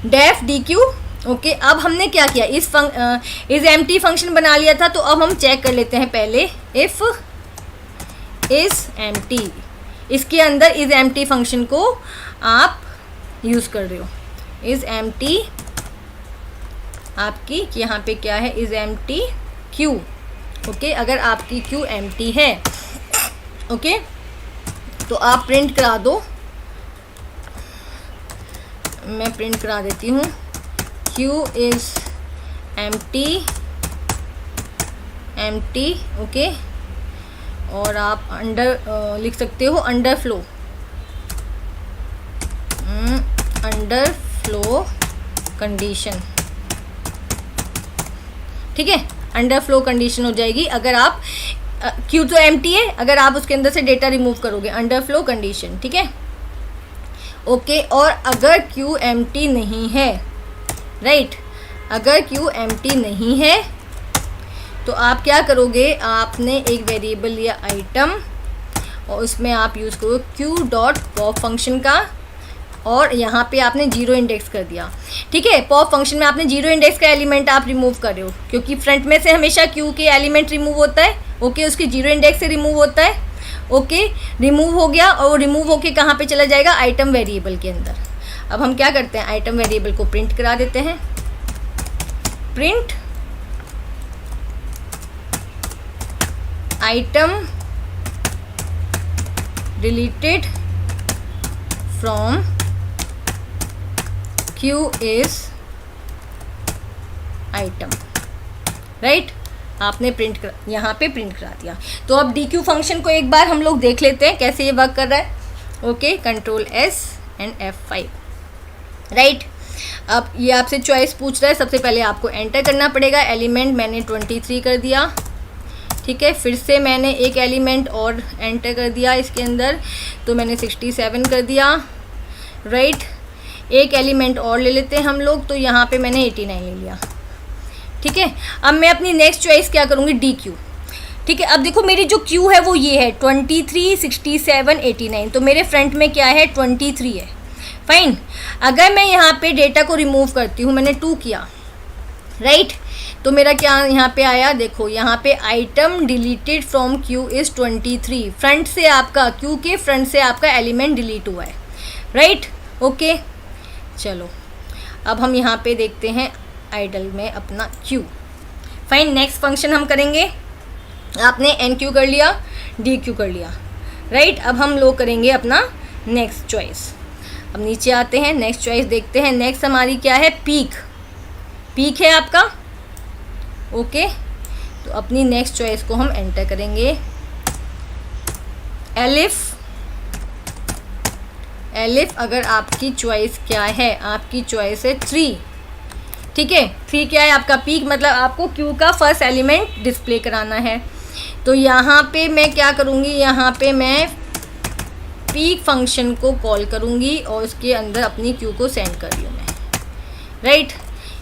Def dequeue, okay. अब हमने क्या किया, इस एम्प्टी फंक्शन बना लिया था। तो अब हम चेक कर लेते हैं पहले, इफ़ इज एम्प्टी, इसके अंदर इज एम्प्टी फंक्शन को आप यूज़ कर रहे हो। इज एम्प्टी आपकी यहाँ पे क्या है, इज एम्प्टी क्यू, ओके। अगर आपकी क्यू एम्प्टी है, ओके, तो आप प्रिंट करा दो। मैं प्रिंट करा देती हूँ, Q is empty, empty, okay. और आप अंडर लिख सकते हो under flow, under flow condition, ठीक है। अंडर फ्लो कंडीशन हो जाएगी अगर आप क्यू तो एम्प्टी है, अगर आप उसके अंदर से डेटा रिमूव करोगे, अंडर फ्लो कंडीशन, ठीक है, ओके। और अगर क्यू एम्प्टी नहीं है, राइट, अगर क्यू एम्प्टी नहीं है तो आप क्या करोगे, आपने एक वेरिएबल लिया आइटम और उसमें आप यूज़ करो क्यू डॉट पॉप फंक्शन का, और यहाँ पे आपने जीरो इंडेक्स कर दिया, ठीक है। पॉप फंक्शन में आपने जीरो इंडेक्स का एलिमेंट आप रिमूव कर रहे हो, क्योंकि फ्रंट में से हमेशा क्यू के एलिमेंट रिमूव होता है, ओके, उसके जीरो इंडेक्स से रिमूव होता है, ओके। रिमूव हो गया और रिमूव होके कहाँ पे चला जाएगा, आइटम वेरिएबल के अंदर। अब हम क्या करते हैं, आइटम वेरिएबल को प्रिंट करा देते हैं, print item deleted from Q is item, right. आपने प्रिंट कर, यहाँ पे प्रिंट करा दिया। तो अब डी क्यू फंक्शन को एक बार हम लोग देख लेते हैं कैसे ये वर्क कर रहा है, okay. Control S and F5, right. अब ये आपसे चॉइस पूछ रहा है, सबसे पहले आपको एंटर करना पड़ेगा। एलिमेंट मैंने 23 कर दिया, ठीक है। फिर से मैंने एक एलिमेंट और एंटर कर दिया इसके अंदर, तो मैंने 67 कर दिया, राइट। एक एलिमेंट और ले लेते हैं हम लोग, तो यहाँ पे मैंने 89 ले लिया, ठीक है। अब मैं अपनी नेक्स्ट चॉइस क्या करूँगी, डी क्यू, ठीक है। अब देखो मेरी जो क्यू है वो ये है 23, 67, 89, तो मेरे फ्रंट में क्या है, 23 है, फाइन। अगर मैं यहाँ पे डेटा को रिमूव करती हूँ, मैंने 2 किया, राइट, तो मेरा क्या यहाँ पे आया, देखो यहाँ पे item deleted from Q is 23, front से आपका, क्यू के फ्रंट से आपका एलिमेंट डिलीट हुआ है, राइट, ओके। चलो अब हम यहाँ पे देखते हैं आइडल में अपना क्यू, फाइन। नेक्स्ट फंक्शन हम करेंगे, आपने एन क्यू कर लिया, डी क्यू कर लिया, राइट। अब हम लोग करेंगे अपना नेक्स्ट चॉइस। अब नीचे आते हैं, नेक्स्ट चॉइस देखते हैं। नेक्स्ट हमारी क्या है, पीक, पीक है आपका, ओके। तो अपनी नेक्स्ट चॉइस को हम एंटर करेंगे, एलिफ, एलिफ। अगर आपकी चॉइस क्या है, आपकी चॉइस है 3, ठीक है। 3 क्या है आपका, पीक, मतलब आपको क्यू का फर्स्ट एलिमेंट डिस्प्ले कराना है। तो यहाँ पे मैं क्या करूँगी, यहाँ पे मैं पीक फंक्शन को कॉल करूँगी और उसके अंदर अपनी क्यू को सेंड कर रही हूँ मैं, राइट।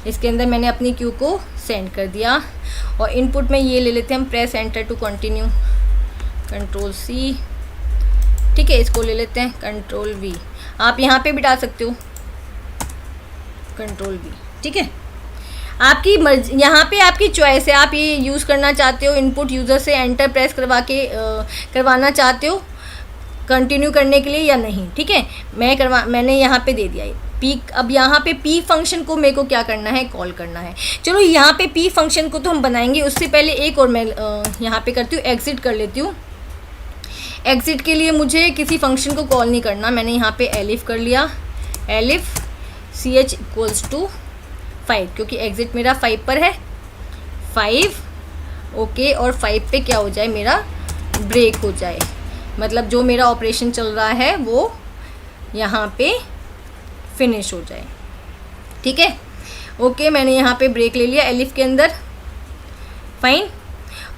इसके अंदर मैंने अपनी क्यू को सेंड कर दिया और इनपुट में ये ले लेते हैं हम, press enter to continue, control C, ठीक है। इसको ले लेते हैं कंट्रोल वी, आप यहाँ पे भी डाल सकते हो कंट्रोल वी, ठीक है। आपकी मर्जी, यहाँ पे आपकी चॉइस है, आप ये यूज़ करना चाहते हो इनपुट यूज़र से एंटर प्रेस करवाना चाहते हो कंटिन्यू करने के लिए या नहीं, ठीक है। मैंने यहाँ पे दे दिया पी। अब यहाँ पे पी फंक्शन को मेरे को क्या करना है, कॉल करना है। चलो यहाँ पे पी फंक्शन को तो हम बनाएंगे, उससे पहले एक और मैं यहाँ पे करती हूँ, एग्जिट कर लेती हूँ। एग्जिट के लिए मुझे किसी फंक्शन को कॉल नहीं करना, मैंने यहाँ पे एलिफ कर लिया, एलिफ ch इक्वल्स टू 5, क्योंकि एग्जिट मेरा 5 पर है, 5 ओके। और 5 पे क्या हो जाए, मेरा ब्रेक हो जाए, मतलब जो मेरा ऑपरेशन चल रहा है वो यहाँ पे फिनिश हो जाए, ठीक है। ओके, मैंने यहाँ पे ब्रेक ले लिया एलिफ के अंदर, फाइन।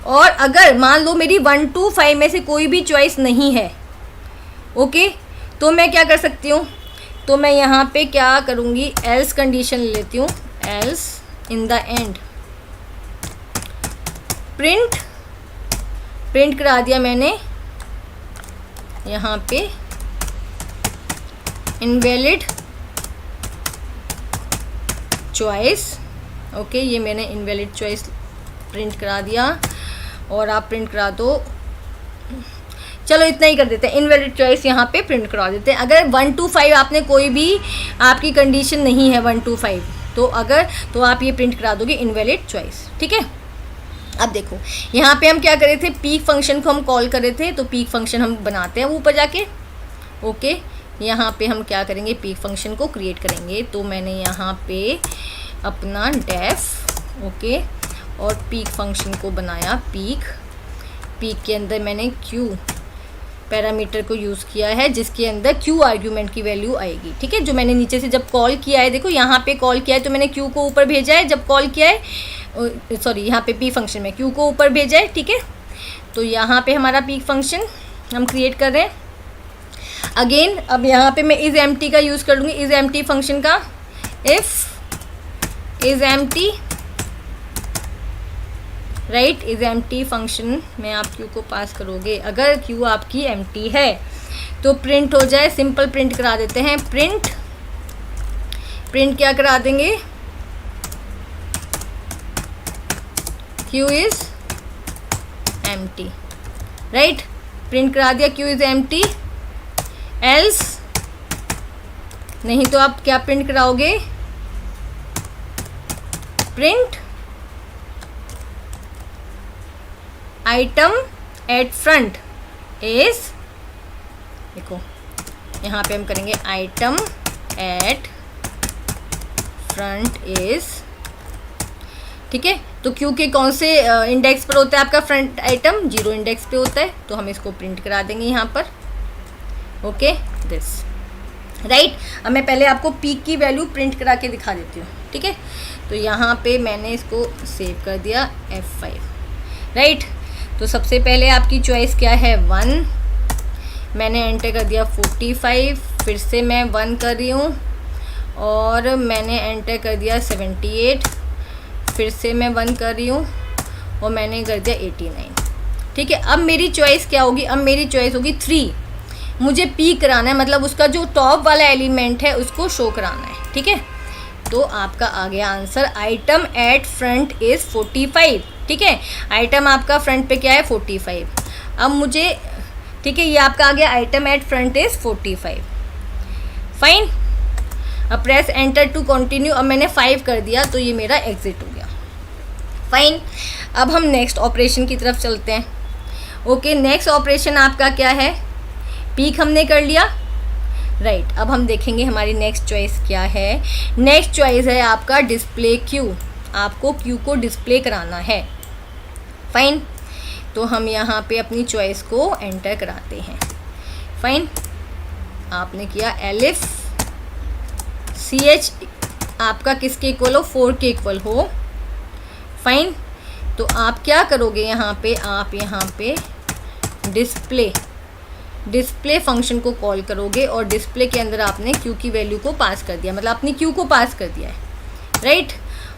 और अगर मान लो मेरी 1 to 5 में से कोई भी चॉइस नहीं है, ओके, तो मैं क्या कर सकती हूँ, तो मैं यहाँ पे क्या करूँगी, एल्स कंडीशन ले लेती हूँ, else in the end print करा दिया मैंने यहाँ पे इनवैलिड चॉइस, ओके, ये मैंने इनवैलिड चॉइस प्रिंट करा दिया। और आप प्रिंट करा दो, चलो इतना ही कर देते हैं, इनवैलिड चॉइस यहाँ पे प्रिंट करा देते हैं। अगर 1 to 5 आपने कोई भी आपकी कंडीशन नहीं है 1 to 5, तो आप ये प्रिंट करा दोगे इनवैलिड चॉइस, ठीक है। अब देखो यहाँ पे हम क्या करे थे, पीक फंक्शन को हम कॉल करे थे, तो पीक फंक्शन हम बनाते हैं ऊपर जाके, ओके। यहाँ पे हम क्या करेंगे, पीक फंक्शन को क्रिएट करेंगे। तो मैंने यहाँ पे अपना डेफ, ओके, और पीक फंक्शन को बनाया, पीक के अंदर मैंने क्यू पैरामीटर को यूज़ किया है, जिसके अंदर क्यू आर्ग्यूमेंट की वैल्यू आएगी, ठीक है। जो मैंने नीचे से जब कॉल किया है, देखो यहाँ पे कॉल किया है तो मैंने क्यू को ऊपर भेजा है, जब कॉल किया है, सॉरी, यहाँ पे पी फंक्शन में क्यू को ऊपर भेजा है, ठीक है। तो यहाँ पे हमारा पीक फंक्शन हम क्रिएट कर रहे हैं अगेन। अब यहाँ पे मैं इज़ एम्प्टी का यूज़ कर लूँगी, इज़ एम्प्टी फंक्शन का, if is empty, right, is empty function में आप क्यू को पास करोगे, अगर क्यू आपकी एम्प्टी है तो प्रिंट हो जाए, सिंपल प्रिंट करा देते हैं, प्रिंट क्या करा देंगे, Q is empty, right, print करा दिया क्यू इज़ एम्प्टी। एल्स नहीं तो आप क्या प्रिंट कराओगे, print item at front is, देखो यहाँ पे हम करेंगे आइटम एट फ्रंट इज, ठीक है। तो क्यू के कौन से इंडेक्स पर होता है आपका फ्रंट आइटम, 0 इंडेक्स पे होता है, तो हम इसको प्रिंट करा देंगे यहाँ पर, ओके, दिस, राइट। अब मैं पहले आपको पीक की वैल्यू प्रिंट करा के दिखा देती हूँ, ठीक है। तो यहाँ पे मैंने इसको सेव कर दिया F5, राइट। तो सबसे पहले आपकी चॉइस क्या है, 1, मैंने एंटर कर दिया 45, फिर से मैं 1 कर रही हूँ, और मैंने एंटर कर दिया 78, फिर से मैं 1 कर रही हूँ, और मैंने कर दिया 89, ठीक है। अब मेरी चॉइस क्या होगी, अब मेरी चॉइस होगी 3, मुझे पी कराना है, मतलब उसका जो टॉप वाला एलिमेंट है उसको शो कराना है, ठीक है। तो आपका आ गया answer, item at front is 45, ठीक है। आइटम आपका फ्रंट पे क्या है, 45। अब मुझे, ठीक है, ये आपका आ गया item at front is 45, fine. अब प्रेस एंटर टू कंटिन्यू, अब मैंने 5 कर दिया तो ये मेरा एग्जिट हो गया, फाइन। अब हम नेक्स्ट ऑपरेशन की तरफ चलते हैं, ओके। नेक्स्ट ऑपरेशन आपका क्या है, पीक हमने कर लिया, राइट। अब हम देखेंगे हमारी नेक्स्ट चॉइस क्या है। नेक्स्ट चॉइस है आपका डिस्प्ले क्यू, आपको क्यू को डिस्प्ले कराना है, फाइन। तो हम यहाँ पे अपनी चॉइस को एंटर कराते हैं, फाइन। आपने किया एलिफ CH आपका किसके इक्वल हो, 4 के इक्वल हो, फाइन। तो आप क्या करोगे यहाँ पे, आप यहाँ पे डिस्प्ले फंक्शन को कॉल करोगे, और डिस्प्ले के अंदर आपने क्यू की वैल्यू को पास कर दिया, मतलब अपनी क्यू को पास कर दिया है, राइट।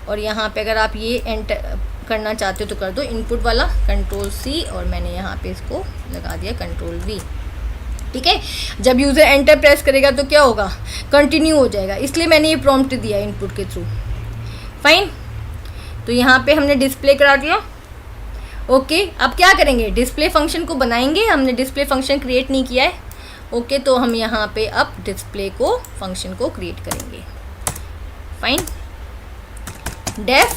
और यहाँ पे अगर आप ये एंटर करना चाहते हो तो कर दो, इनपुट वाला कंट्रोल C, और मैंने यहाँ पे इसको लगा दिया कंट्रोल V, ठीक है। जब यूज़र एंटर प्रेस करेगा तो क्या होगा, कंटिन्यू हो जाएगा, इसलिए मैंने ये प्रॉम्प्ट दिया इनपुट के थ्रू, फाइन। तो यहाँ पे हमने डिस्प्ले करा दिया। ओके, अब क्या करेंगे, डिस्प्ले फंक्शन को बनाएंगे, हमने डिस्प्ले फंक्शन क्रिएट नहीं किया है। ओके, तो हम यहाँ पे अब डिस्प्ले को फंक्शन को क्रिएट करेंगे। फाइन, डेफ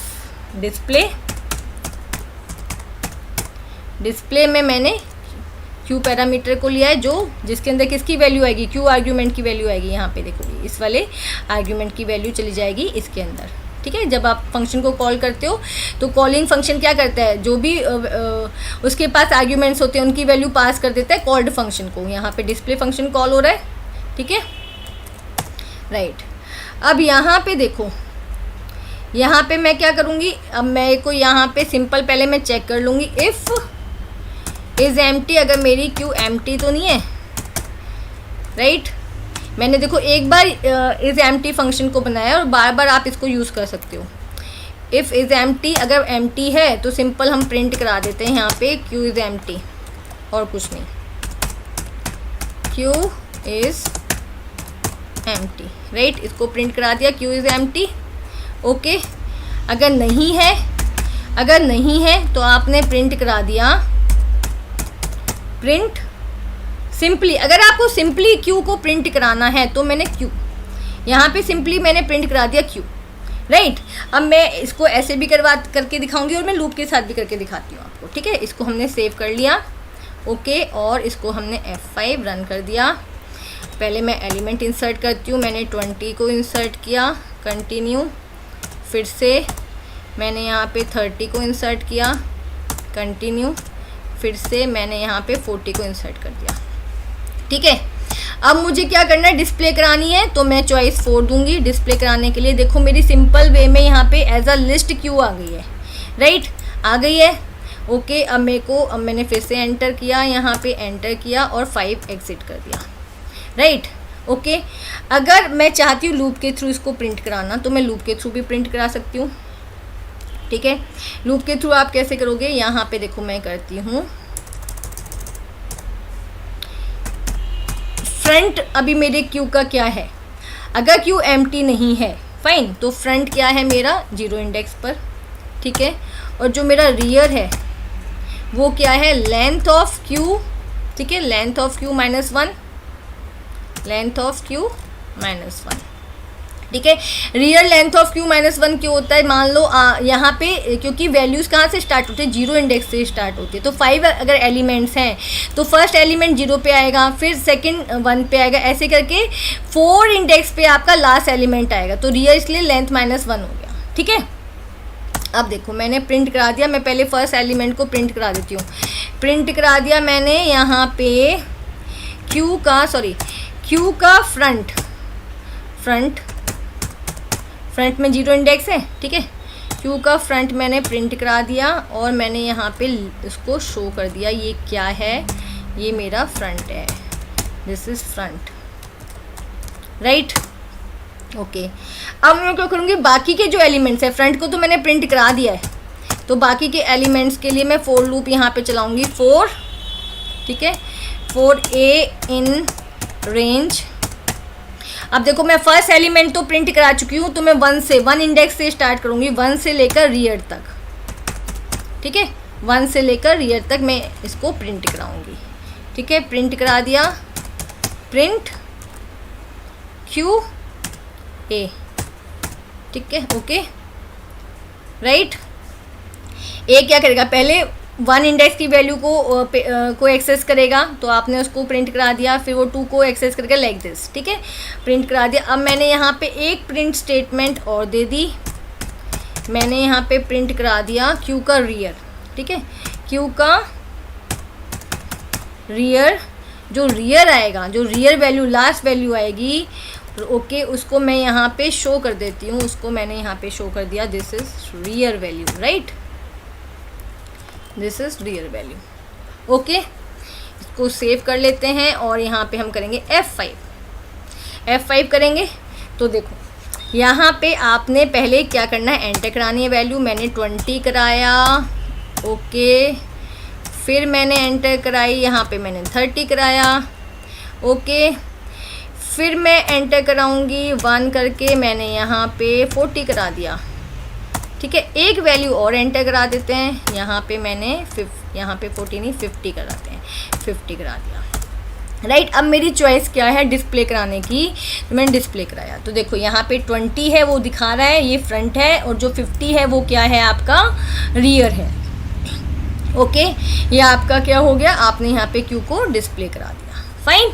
डिस्प्ले में मैंने क्यू पैरामीटर को लिया है, जो जिसके अंदर किसकी वैल्यू आएगी, क्यू आर्ग्यूमेंट की वैल्यू आएगी। यहाँ पे देखो इस वाले आर्ग्यूमेंट की वैल्यू चली जाएगी इसके अंदर। ठीक है, जब आप फंक्शन को कॉल करते हो तो कॉलिंग फंक्शन क्या करता है, जो भी उसके पास आर्ग्यूमेंट्स होते हैं उनकी वैल्यू पास कर देता है कॉल्ड फंक्शन को। यहाँ पे डिस्प्ले फंक्शन कॉल हो रहा है। ठीक है, राइट। अब यहाँ पे देखो, यहाँ पे मैं क्या करूँगी, अब मैं को यहाँ पे सिंपल पहले मैं चेक कर लूँगी इफ़ इज़ एम्प्टी, अगर मेरी क्यू एम्प्टी तो नहीं है। राइट, मैंने देखो एक बार इज़ एम्प्टी फंक्शन को बनाया और बार बार आप इसको यूज़ कर सकते हो। इफ़ इज़ एम्प्टी, अगर एम्प्टी है तो सिंपल हम प्रिंट करा देते हैं यहाँ पे क्यू इज़ एम्प्टी, और कुछ नहीं, क्यू इज़ एम्प्टी। राइट, इसको प्रिंट करा दिया क्यू इज़ एम्प्टी। ओके, अगर नहीं है तो आपने प्रिंट करा दिया प्रिंट सिंपली। अगर आपको सिंपली क्यू को प्रिंट कराना है तो मैंने क्यू यहाँ पे सिंपली मैंने प्रिंट करा दिया क्यू। राइट, अब मैं इसको ऐसे भी करके दिखाऊंगी और मैं लूप के साथ भी करके दिखाती हूँ आपको। ठीक है, इसको हमने सेव कर लिया। ओके, और इसको हमने F5 रन कर दिया। पहले मैं एलिमेंट इंसर्ट करती हूँ, मैंने 20 को इंसर्ट किया, कंटिन्यू। फिर से मैंने यहाँ पे 30 को इंसर्ट किया, कंटिन्यू। फिर से मैंने यहाँ पे 40 को इंसर्ट कर दिया। ठीक है, अब मुझे क्या करना है, डिस्प्ले करानी है, तो मैं चॉइस 4 दूंगी डिस्प्ले कराने के लिए। देखो मेरी सिंपल वे में यहाँ पे एज अ लिस्ट क्यू आ गई है। राइट, आ गई है। ओके, अब मैंने फिर से एंटर किया, यहाँ पे एंटर किया और 5 एग्जिट कर दिया। राइट, ओके, अगर मैं चाहती हूँ लूप के थ्रू इसको प्रिंट कराना तो मैं लूप के थ्रू भी प्रिंट करा सकती हूँ। ठीक है, लूप के थ्रू आप कैसे करोगे, यहाँ पे देखो मैं करती हूँ फ्रंट। अभी मेरे क्यू का क्या है, अगर क्यू एम्प्टी नहीं है फाइन, तो फ्रंट क्या है मेरा 0 इंडेक्स पर। ठीक है, और जो मेरा रियर है वो क्या है, लेंथ ऑफ क्यू। ठीक है, length of Q -1, length of Q -1। ठीक है, रियल लेंथ ऑफ क्यू -1 क्यों होता है, मान लो यहाँ पे क्योंकि वैल्यूज़ कहाँ से स्टार्ट होते हैं, 0 इंडेक्स से स्टार्ट होते हैं। तो 5 अगर एलिमेंट्स हैं तो फर्स्ट एलिमेंट 0 पे आएगा, फिर सेकंड 1 पे आएगा, ऐसे करके 4 इंडेक्स पे आपका लास्ट एलिमेंट आएगा। तो रियल इसलिए लेंथ -1 हो गया। ठीक है, अब देखो मैंने प्रिंट करा दिया, मैं पहले फर्स्ट एलिमेंट को प्रिंट करा देती हूँ। प्रिंट करा दिया मैंने यहाँ पे क्यू का फ्रंट में 0 इंडेक्स है। ठीक है, क्यू का फ्रंट मैंने प्रिंट करा दिया और मैंने यहाँ पे इसको शो कर दिया, ये क्या है, ये मेरा फ्रंट है, this is front. Right, okay, अब मैं क्या करूँगी, बाकी के जो एलिमेंट्स है, फ्रंट को तो मैंने प्रिंट करा दिया है, तो बाकी के एलिमेंट्स के लिए मैं फॉर लूप यहाँ पे चलाऊँगी, 4। ठीक है, 4a इन रेंज। अब देखो मैं फर्स्ट एलिमेंट तो प्रिंट करा चुकी हूँ, तो मैं 1 इंडेक्स से स्टार्ट करूँगी, 1 से लेकर रियर तक। ठीक है, 1 से लेकर रियर तक मैं इसको प्रिंट कराऊँगी। ठीक है, प्रिंट करा दिया, प्रिंट क्यू ए। ठीक है, ओके, राइट। ए क्या करेगा, पहले 1 इंडेक्स की वैल्यू को एक्सेस करेगा, तो आपने उसको प्रिंट करा दिया, फिर वो 2 को एक्सेस करके लाइक दिस। ठीक है, प्रिंट करा दिया। अब मैंने यहाँ पे एक प्रिंट स्टेटमेंट और दे दी, मैंने यहाँ पे प्रिंट करा दिया क्यू का रियर। ठीक है, क्यू का रियर, जो रियर आएगा, जो रियर वैल्यू लास्ट वैल्यू आएगी, ओके, उसको मैं यहाँ पे शो कर देती हूँ, उसको मैंने यहाँ पे शो कर दिया, this is rear value. Right, this is rear value. Okay, इसको सेव कर लेते हैं और यहाँ पे हम करेंगे F5 करेंगे। तो देखो यहाँ पे आपने पहले क्या करना है, एंटर करानी है वैल्यू। मैंने 20 कराया, ओके, फिर मैंने एंटर कराई, यहाँ पे मैंने 30 कराया, ओके, फिर मैं एंटर कराऊंगी 1 करके, मैंने यहाँ पे 40 करा दिया। ठीक है, एक वैल्यू और एंटर करा देते हैं, यहाँ पे मैंने यहाँ पे 40 नहीं 50 कराते हैं, 50 करा दिया, राइट। अब मेरी चॉइस क्या है डिस्प्ले कराने की, तो मैंने डिस्प्ले कराया। तो देखो यहाँ पे 20 है वो दिखा रहा है, ये फ्रंट है, और जो 50 है वो क्या है आपका रियर है। ओके, ये आपका क्या हो गया, आपने यहाँ पे क्यू को डिस्प्ले करा दिया। फाइन,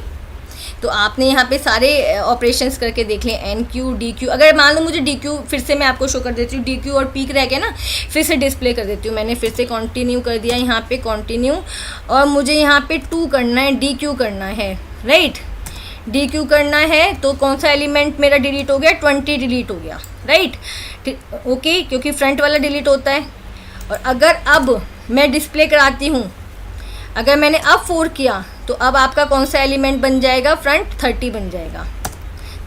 तो आपने यहाँ पे सारे ऑपरेशंस करके देख लें, एन क्यू डी क्यू। अगर मान लो मुझे डी क्यू फिर से मैं आपको शो कर देती हूँ, डी क्यू और पीक रह गया ना, फिर से डिस्प्ले कर देती हूँ। मैंने फिर से कंटिन्यू कर दिया, यहाँ पे कंटिन्यू, और मुझे यहाँ पे 2 करना है, डी क्यू करना है, राइट। डी क्यू करना है तो कौन सा एलिमेंट मेरा डिलीट हो गया, 20 डिलीट हो गया, राइट। ओके, क्योंकि फ्रंट वाला डिलीट होता है। और अगर अब मैं डिस्प्ले कराती हूँ, अगर मैंने अब 4 किया तो अब आपका कौन सा एलिमेंट बन जाएगा, फ्रंट 30 बन जाएगा।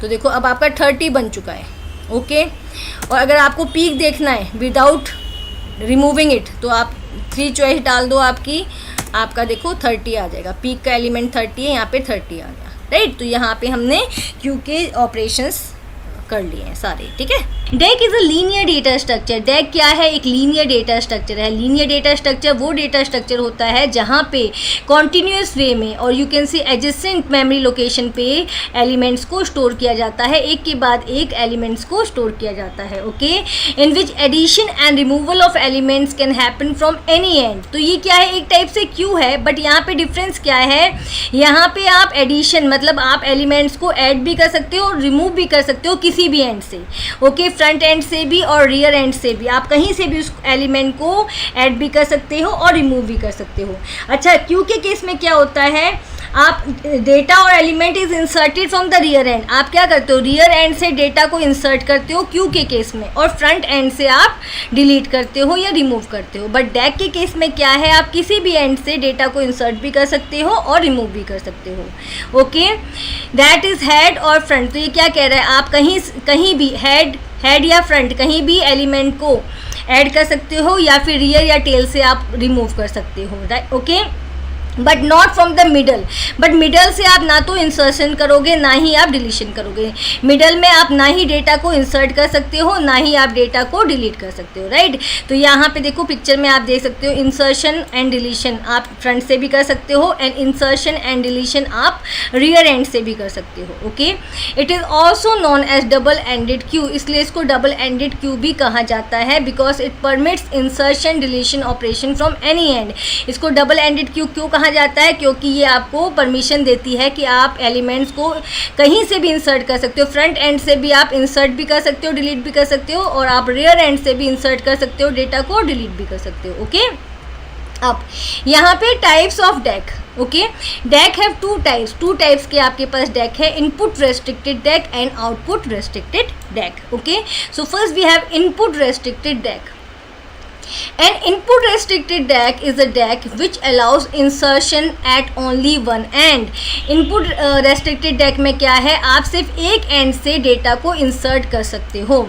तो देखो अब आपका 30 बन चुका है। ओके, और अगर आपको पीक देखना है विदाउट रिमूविंग इट, तो आप 3 चॉइस डाल दो आपका देखो 30 आ जाएगा। पीक का एलिमेंट 30 है, यहाँ पे 30 आ गया, राइट। तो यहाँ पे हमने क्यू के ऑपरेशंस कर लिए हैं सारे, ठीक है। Deck is a linear data structure. Deck क्या है, एक लीनियर डेटा स्ट्रक्चर है। लीनियर डेटा स्ट्रक्चर वो डेटा स्ट्रक्चर होता है जहाँ पे कॉन्टिन्यूस वे में और you can see adjacent memory location पे एलिमेंट्स को स्टोर किया जाता है, एक के बाद एक एलिमेंट्स को स्टोर किया जाता है। Okay, in which edition and removal of elements can happen from any and. तो ये क्या है, एक टाइप से क्यू है, बट यहाँ पे डिफरेंस क्या है, यहाँ पे आप एडिशन मतलब आप एलिमेंट्स को ऐड भी कर सकते हो और रिमूव भी कर सकते हो किसी भी एंड से। ओके, फ्रंट एंड से भी और रियर एंड से भी, आप कहीं से भी उस एलिमेंट को ऐड भी कर सकते हो और रिमूव भी कर सकते हो। अच्छा, क्यू के केस में क्या होता है, आप डेटा और element is inserted from the rear and. आप क्या करते हो, रियर एंड से डेटा को इंसर्ट करते हो क्यू के केस में, और फ्रंट एंड से आप डिलीट करते हो या रिमूव करते हो। बट डेक के केस में क्या है, आप किसी भी एंड से डेटा को इंसर्ट भी कर सकते हो और रिमूव भी कर सकते हो। ओके, दैट इज हेड और फ्रंट। तो ये क्या कह रहा है, आप कहीं भी हेड या फ्रंट कहीं भी एलिमेंट को ऐड कर सकते हो, या फिर रियर या टेल से आप रिमूव कर सकते हो, right. Okay, but not from the middle. But middle से आप ना तो इंसर्शन करोगे ना ही आप डिलीशन करोगे। मिडल में आप ना ही डेटा को इंसर्ट कर सकते हो ना ही आप डेटा को डिलीट कर सकते हो, राइट। तो यहाँ पे देखो पिक्चर में आप देख सकते हो, इंसर्शन एंड डिलीशन आप फ्रंट से भी कर सकते हो, एंड इंसर्शन एंड डिलीशन आप रियर एंड से भी कर सकते हो। Okay, it is also known as double ended queue. इसलिए इसको डबल एंडेड क्यू भी कहा जाता है, because it permits insertion deletion operation from any end. इसको डबल एंडेड क्यू क्यों कहा जाता है, क्योंकि ये आपको परमिशन देती है कि आप एलिमेंट्स को कहीं से भी इंसर्ट कर सकते हो। फ्रंट एंड से भी आप इंसर्ट भी कर सकते हो, डिलीट भी कर सकते हो, और आप रियर एंड से भी इंसर्ट कर सकते हो, डेटा को डिलीट भी कर सकते हो। ओके, अब यहाँ पे types of deque. Okay, deque have 2 types के आपके पास डेक है, input restricted deque and output restricted deque. Okay, so first we have input restricted deque. An input restricted DAC is a DAC which allows insertion at only one end. Input restricted DAC में क्या है, आप सिर्फ एक एंड से डेटा को इंसर्ट कर सकते हो,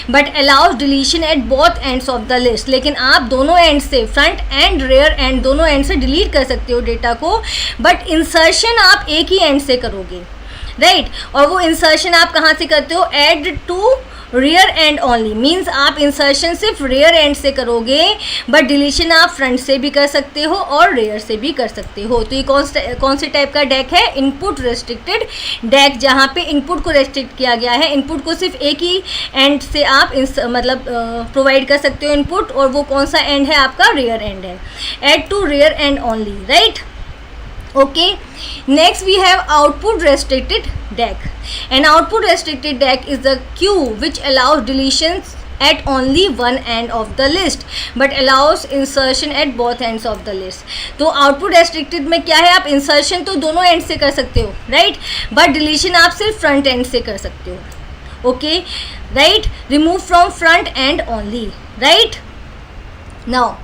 but allows deletion at both ends of the list. लेकिन आप दोनों एंड से, फ्रंट एंड रियर एंड दोनों एंड से डिलीट कर सकते हो डेटा को, बट इंसर्शन आप एक ही एंड से करोगे, राइट। और वो इंसर्शन आप कहाँ से करते हो, add to rear end only, means आप इंसर्शन सिर्फ रियर एंड से करोगे, बट डिलीशन आप फ्रंट से भी कर सकते हो और रियर से भी कर सकते हो। तो ये कौन से टाइप का डेक है, इनपुट रेस्ट्रिक्टेड डेक, जहाँ पे इनपुट को रेस्ट्रिक्ट किया गया है। इनपुट को सिर्फ एक ही एंड से आप मतलब प्रोवाइड कर सकते हो इनपुट, और वो कौन सा एंड है आपका, रियर एंड है, add to rear end only, right. Okay, next we have output restricted DAC. An output restricted DAC is the queue which allows deletions at only one end of the list but allows insertion at both ends of the list. तो output restricted में क्या है, आप इंसर्शन तो दोनों एंड से कर सकते हो, राइट, बट डिलीशन आप सिर्फ फ्रंट एंड से कर सकते हो। Okay, right, remove from front and only, right. Now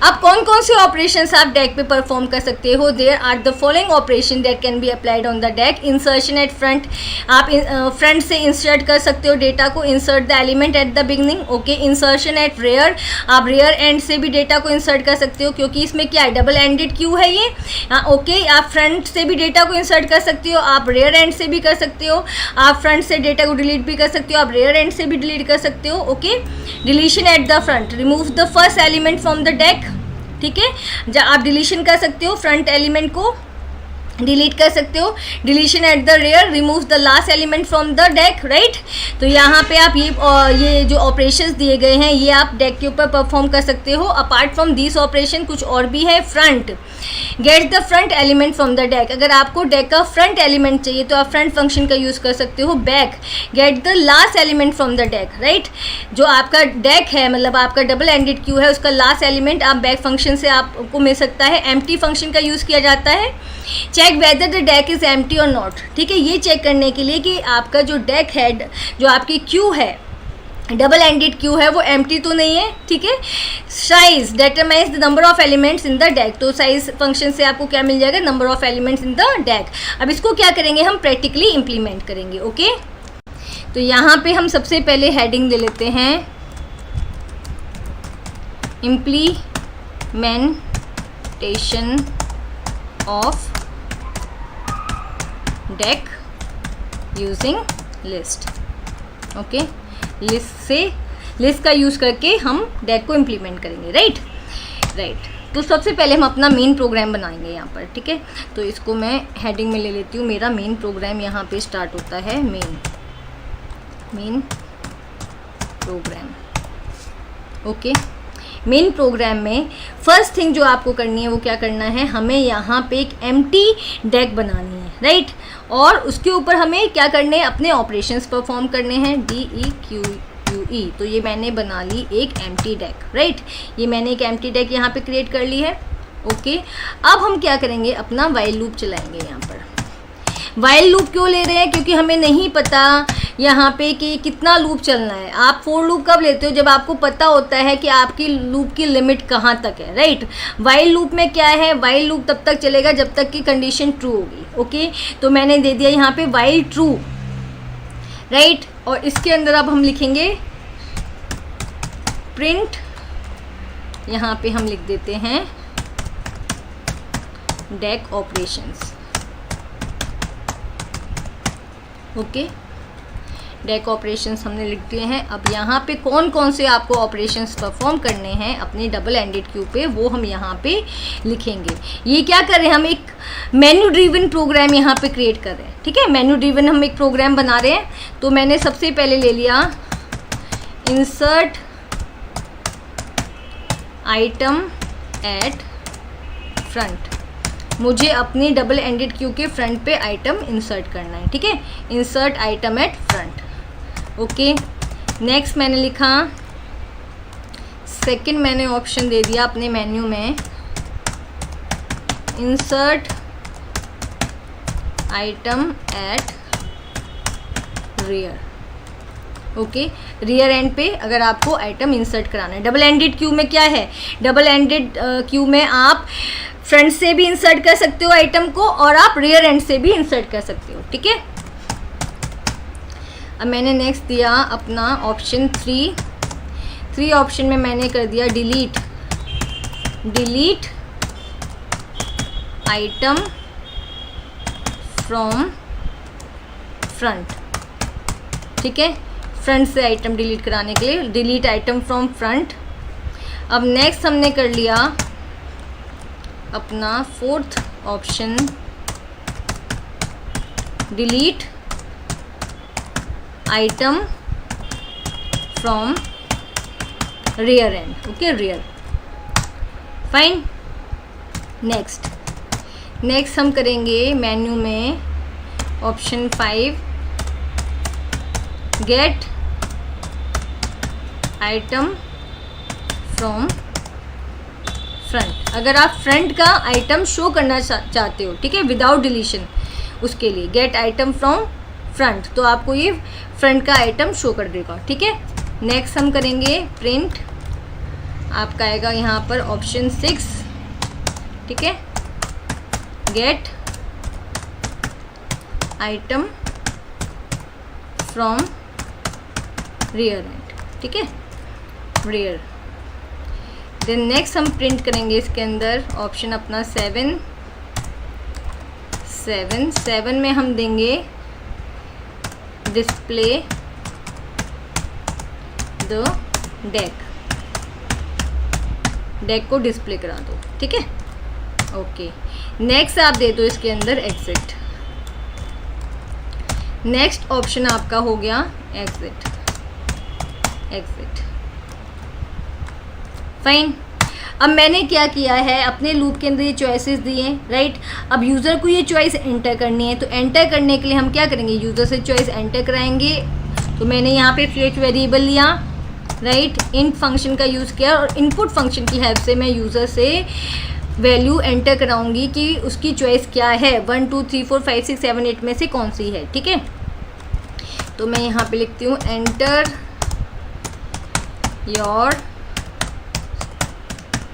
अब कौन कौन से ऑपरेशंस आप डेक पे परफॉर्म कर सकते हो? There are the following operation that can be applied on the deque. Insertion at front, आप फ्रंट से इंसर्ट कर सकते हो डेटा को. Insert the element at the beginning. Okay. Insertion at rear, आप रेयर एंड से भी डेटा को इंसर्ट कर सकते हो क्योंकि इसमें क्या है, डबल एंडेड क्यू है ये. ओके. आप फ्रंट से भी डेटा को इंसर्ट कर सकते हो, आप रेयर एंड से भी कर सकते हो. आप फ्रंट से डेटा को डिलीट भी कर सकते हो, आप रेयर एंड से भी डिलीट कर सकते हो. Okay. Deletion at the front, remove the first element from the deck. ठीक है, जब आप डिलीशन कर सकते हो, फ्रंट एलिमेंट को डिलीट कर सकते हो. Deletion at the rear, remove the last element from the deque. Right. तो यहाँ पे आप ये जो ऑपरेशंस दिए गए हैं ये आप डेक के ऊपर परफॉर्म कर सकते हो. अपार्ट फ्रॉम दिस ऑपरेशन कुछ और भी है. Front, get the front element from the deck. अगर आपको डेक का फ्रंट एलिमेंट चाहिए तो आप फ्रंट फंक्शन का यूज़ कर सकते हो. Back, get the last element from the deque. Right. जो आपका डेक है, मतलब आपका डबल एंडेड क्यू है, उसका लास्ट एलिमेंट आप बैक फंक्शन से आपको मिल सकता है. एम्प्टी फंक्शन का यूज़ किया जाता है. Check whether the deque is empty और नॉट. ठीक है, ये चेक करने के लिए कि आपका जो डेक है, जो आपकी क्यू है, डबल एंडेड क्यू है, वो एम्प्टी तो नहीं है. ठीक है. Size determines the number of elements in the deck. तो साइज फंक्शन से आपको क्या मिल जाएगा, number of elements in the deck. अब इसको क्या करेंगे, हम प्रैक्टिकली इम्प्लीमेंट करेंगे. ओके. तो यहाँ पे हम सबसे पहले हेडिंग दे लेते हैं, implementation of deck using list. Okay. List का यूज़ करके हम डेक को इम्प्लीमेंट करेंगे. राइट. तो सबसे पहले हम अपना मेन प्रोग्राम बनाएंगे यहाँ पर. ठीक है. तो इसको मैं हेडिंग में ले लेती हूँ. मेरा मेन प्रोग्राम यहाँ पे स्टार्ट होता है. Main program. Okay. Main program में फर्स्ट थिंग जो आपको करनी है वो क्या करना है, हमें यहाँ पे एक एम्प्टी डेक बनानी है. राइट. और उसके ऊपर हमें क्या करने हैं, अपने ऑपरेशंस परफॉर्म करने हैं. DEQUE. तो ये मैंने बना ली एक एम्प्टी डेक. राइट. ये मैंने एक एम्प्टी डेक यहाँ पे क्रिएट कर ली है. ओके. अब हम क्या करेंगे, अपना वाइल लूप चलाएंगे यहाँ पर. वाइल लूप क्यों ले रहे हैं, क्योंकि हमें नहीं पता यहाँ पे कि कितना लूप चलना है. आप फोर लूप कब लेते हो, जब आपको पता होता है कि आपकी लूप की लिमिट कहाँ तक है. राइट. वाइल लूप में क्या है, वाइल लूप तब तक चलेगा जब तक कि कंडीशन ट्रू होगी. ओके. तो मैंने दे दिया यहाँ पे वाइल ट्रू. राइट. और इसके अंदर अब हम लिखेंगे प्रिंट. यहाँ पे हम लिख देते हैं deck operations. Okay. Deck operations हमने लिख दिए हैं. अब यहाँ पे कौन कौन से आपको ऑपरेशंस परफॉर्म करने हैं अपने डबल एंडेड क्यू पे, वो हम यहाँ पे लिखेंगे. ये क्या कर रहे हैं, हम एक मेन्यू ड्रिवन प्रोग्राम यहाँ पे क्रिएट कर रहे हैं. ठीक है. मेन्यू ड्रिवन हम एक प्रोग्राम बना रहे हैं. तो मैंने सबसे पहले ले लिया इंसर्ट आइटम एट फ्रंट. मुझे अपनी डबल एंडेड क्यू के फ्रंट पे आइटम इंसर्ट करना है. ठीक है. Insert item at front. Okay. Next मैंने लिखा, सेकंड मैंने ऑप्शन दे दिया अपने मेन्यू में, insert item at rear. Okay. Rear end पे अगर आपको आइटम इंसर्ट कराना है. डबल एंडेड क्यू में क्या है, डबल एंडेड क्यू में आप फ्रंट से भी इंसर्ट कर सकते हो आइटम को और आप रियर एंड से भी इंसर्ट कर सकते हो. ठीक है. अब मैंने नेक्स्ट दिया अपना ऑप्शन 3 ऑप्शन में मैंने कर दिया डिलीट आइटम फ्रॉम फ्रंट. ठीक है. फ्रंट से आइटम डिलीट कराने के लिए डिलीट आइटम फ्रॉम फ्रंट. अब नेक्स्ट हमने कर लिया अपना fourth option, delete item from rear end. Okay. Rear. Fine. Next हम करेंगे मेन्यू में option 5, gate item from front. अगर आप फ्रंट का आइटम शो करना चाहते हो, ठीक है, विदाउट डिलीशन, उसके लिए गेट आइटम फ्रॉम फ्रंट, तो आपको ये फ्रंट का आइटम शो कर देगा. ठीक है. नेक्स्ट हम करेंगे प्रिंट आपका आएगा यहाँ पर ऑप्शन 6, ठीक है, gate item from rear and, ठीक है, रियर। देन नेक्स्ट हम प्रिंट करेंगे इसके अंदर ऑप्शन अपना 7 में हम देंगे डिस्प्ले द डेक को डिस्प्ले करा दो, ठीक है, ओके। नेक्स्ट आप दे दो इसके अंदर एग्जिट। नेक्स्ट ऑप्शन आपका हो गया एग्जिट, फाइन। अब मैंने क्या किया है, अपने लूप के अंदर ये चॉइसेस दिए हैं, राइट। अब यूज़र को ये चॉइस एंटर करनी है, तो एंटर करने के लिए हम क्या करेंगे, यूज़र से चॉइस एंटर कराएंगे। तो मैंने यहाँ पे फेच वेरिएबल लिया, राइट, इंट फंक्शन का यूज़ किया और इनपुट फंक्शन की हेल्प से मैं यूज़र से वैल्यू एंटर कराऊंगी कि उसकी चॉइस क्या है, 1 2 3 4 5 6 7 8 में से कौन सी है, ठीक है। तो मैं यहाँ पे लिखती हूँ एंटर योर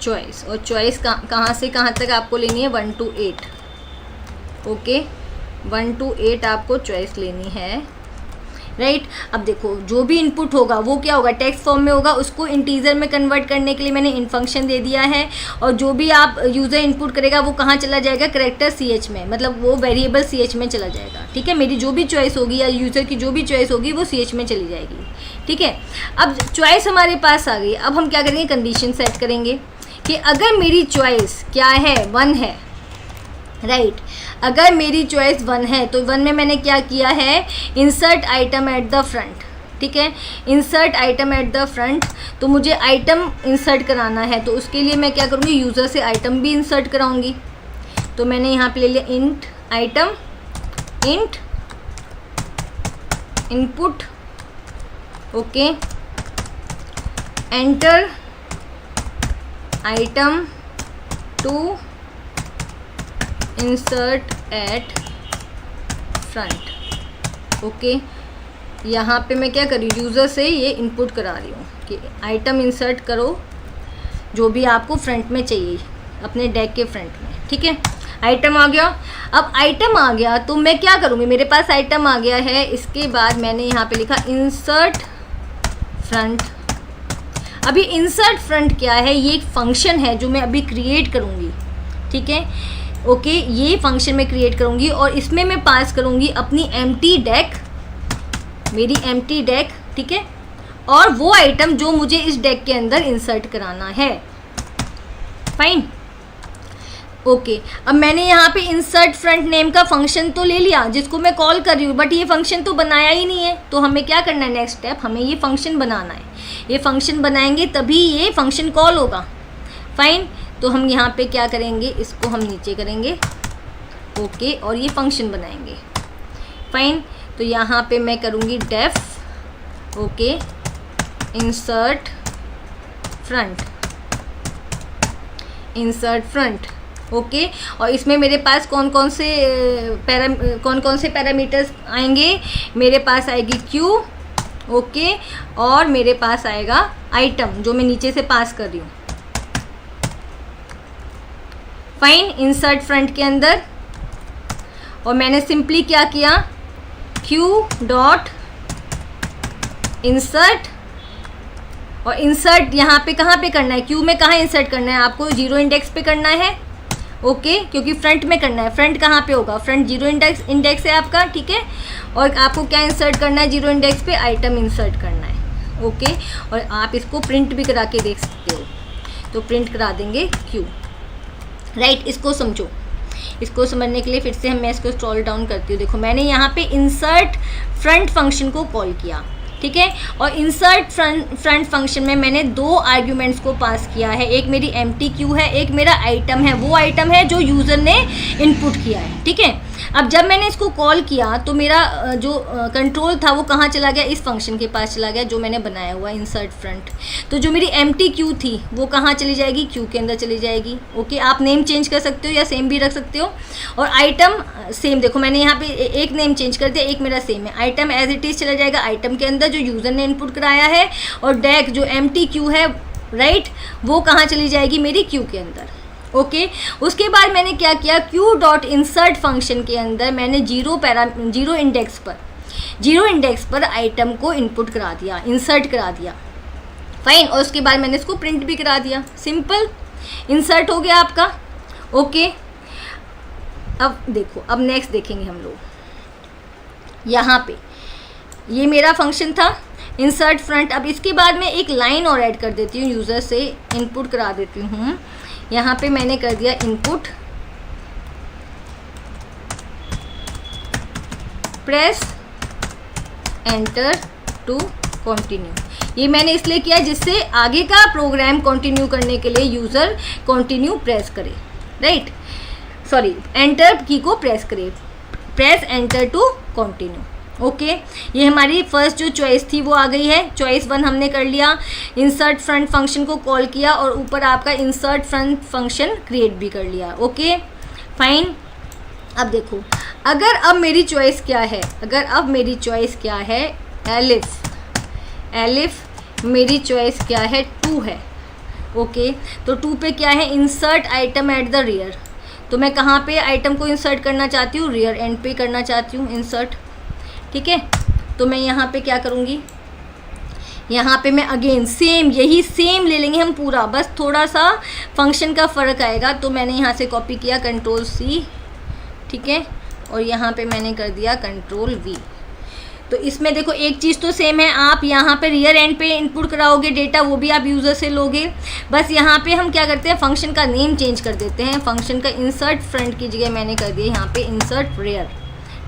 चॉइस, और चॉइस कहाँ से कहाँ तक आपको लेनी है, 1 to 8, ओके, 1 to 8 आपको चॉइस लेनी है, राइट। अब देखो जो भी इनपुट होगा वो क्या होगा, टेक्स्ट फॉर्म में होगा, उसको इंटीजर में कन्वर्ट करने के लिए मैंने इन फंक्शन दे दिया है। और जो भी आप यूज़र इनपुट करेगा वो कहाँ चला जाएगा, करेक्टर CH में, मतलब वो वेरिएबल CH में चला जाएगा, ठीक है। मेरी जो भी चॉइस होगी या यूज़र की जो भी चॉइस होगी वो CH में चली जाएगी, ठीक है। अब चॉइस हमारे पास आ गई, अब हम क्या करेंगे, कंडीशन सेट करेंगे कि अगर मेरी चॉइस क्या है, 1 है, राइट। अगर मेरी चॉइस 1 है तो 1 में मैंने क्या किया है, insert item at the front, ठीक है, insert item at the front. तो मुझे आइटम इंसर्ट कराना है, तो उसके लिए मैं क्या करूँगी, यूज़र से आइटम भी इंसर्ट कराऊंगी। तो मैंने यहाँ पे ले लिया int item, int input, okay, enter item to insert at front, okay. यहाँ पे मैं क्या कर रही हूँ, यूज़र से ये इनपुट करा रही हूँ कि आइटम इंसर्ट करो जो भी आपको फ्रंट में चाहिए, अपने डेक के फ्रंट में, ठीक है। आइटम आ गया। अब आइटम आ गया तो मैं क्या करूँगी, मेरे पास आइटम आ गया है, इसके बाद मैंने यहाँ पे लिखा इंसर्ट फ्रंट। अभी इंसर्ट फ्रंट क्या है, ये एक फंक्शन है जो मैं अभी क्रिएट करूँगी, ठीक है, ओके। ये फंक्शन मैं क्रिएट करूँगी और इसमें मैं पास करूँगी अपनी एम्प्टी डेक, मेरी एम्प्टी डेक, ठीक है, और वो आइटम जो मुझे इस डेक के अंदर इंसर्ट कराना है, फाइन, ओके। अब मैंने यहाँ पे इंसर्ट फ्रंट नेम का फंक्शन तो ले लिया जिसको मैं कॉल कर रही हूँ, बट ये फंक्शन तो बनाया ही नहीं है। तो हमें क्या करना है, नेक्स्ट स्टेप, हमें ये फंक्शन बनाना है। ये फंक्शन बनाएंगे तभी ये फंक्शन कॉल होगा, फाइन। तो हम यहाँ पे क्या करेंगे, इसको हम नीचे करेंगे, ओके, और ये फंक्शन बनाएंगे, फाइन। तो यहाँ पे मैं करूँगी def, okay, insert front, okay. और इसमें मेरे पास कौन कौन से पैरामीटर्स आएंगे, मेरे पास आएगी क्यू, ओके, और मेरे पास आएगा आइटम जो मैं नीचे से पास कर रही हूँ, फाइन, इंसर्ट फ्रंट के अंदर। और मैंने सिंपली क्या किया, क्यू डॉट इंसर्ट, और इंसर्ट यहाँ पे कहाँ पे करना है, क्यू में कहाँ इंसर्ट करना है, आपको 0 इंडेक्स पे करना है, ओके, क्योंकि फ्रंट में करना है। फ्रंट कहाँ पे होगा, फ्रंट 0 इंडेक्स है आपका, ठीक है। और आपको क्या इंसर्ट करना है, 0 इंडेक्स पे आइटम इंसर्ट करना है, ओके। और आप इसको प्रिंट भी करा के देख सकते हो, तो प्रिंट करा देंगे क्यू, राइट। इसको समझो, इसको समझने के लिए फिर से मैं इसको स्क्रॉल डाउन करती हूँ। देखो मैंने यहाँ पे इंसर्ट फ्रंट फंक्शन को कॉल किया, ठीक है, और इंसर्ट फ्रंट फंक्शन में मैंने 2 आर्ग्यूमेंट्स को पास किया है, एक मेरी एम्प्टी क्यू है, एक मेरा आइटम है, वो आइटम है जो यूज़र ने इनपुट किया है, ठीक है। अब जब मैंने इसको कॉल किया तो मेरा जो कंट्रोल था वो कहाँ चला गया, इस फंक्शन के पास चला गया जो मैंने बनाया हुआ इंसर्ट फ्रंट। तो जो मेरी एम्प्टी क्यू थी वो कहाँ चली जाएगी, क्यू के अंदर चली जाएगी, ओके। आप नेम चेंज कर सकते हो या सेम भी रख सकते हो। और आइटम सेम, देखो मैंने यहाँ पे एक नेम चेंज कर दिया, एक मेरा सेम है। आइटम एज इट इज़ चला जाएगा आइटम के अंदर जो यूज़र ने इनपुट कराया है, और डेक जो एम्प्टी क्यू है राइट, वो कहाँ चली जाएगी, मेरी क्यू के अंदर। ओके, उसके बाद मैंने क्या किया, क्यू डॉट इंसर्ट फंक्शन के अंदर मैंने जीरो इंडेक्स पर आइटम को इनपुट करा दिया, इंसर्ट करा दिया। फाइन, और उसके बाद मैंने इसको प्रिंट भी करा दिया। सिंपल इंसर्ट हो गया आपका। ओके, अब देखो, अब नेक्स्ट देखेंगे हम लोग। यहाँ पे ये मेरा फंक्शन था इंसर्ट फ्रंट। अब इसके बाद मैं एक लाइन और ऐड कर देती हूँ, यूज़र से इनपुट करा देती हूँ। यहाँ पे मैंने कर दिया input press enter to continue. ये मैंने इसलिए किया जिससे आगे का प्रोग्राम कंटिन्यू करने के लिए यूज़र कंटिन्यू प्रेस करे, राइट, सॉरी, एंटर की को प्रेस करे, press enter to continue. Okay, ये हमारी फर्स्ट जो चॉइस थी वो आ गई है। चॉइस 1 हमने कर लिया, इंसर्ट फ्रंट फंक्शन को कॉल किया और ऊपर आपका इंसर्ट फ्रंट फंक्शन क्रिएट भी कर लिया। Okay fine. अब देखो, अगर अब मेरी चॉइस क्या है, एलिफ मेरी चॉइस क्या है, 2 है। ओके, तो 2 पे क्या है, insert item at the rear. तो मैं कहाँ पे आइटम को इंसर्ट करना चाहती हूँ, रियर एंड पे करना चाहती हूँ इंसर्ट। ठीक है, तो मैं यहाँ पे क्या करूँगी, यहाँ पे मैं अगेन सेम ले लेंगे हम पूरा, बस थोड़ा सा फंक्शन का फ़र्क आएगा। तो मैंने यहाँ से कॉपी किया Ctrl+C, ठीक है, और यहाँ पे मैंने कर दिया Ctrl+V। तो इसमें देखो एक चीज़ तो सेम है, आप यहाँ पे रियर एंड पे इनपुट कराओगे डेटा, वो भी आप यूज़र से लोगे। बस यहाँ पे हम क्या करते हैं, फंक्शन का नेम चेंज कर देते हैं। फंक्शन का इंसर्ट फ्रंट की जगह मैंने कर दिया यहाँ पे इंसर्ट रियर।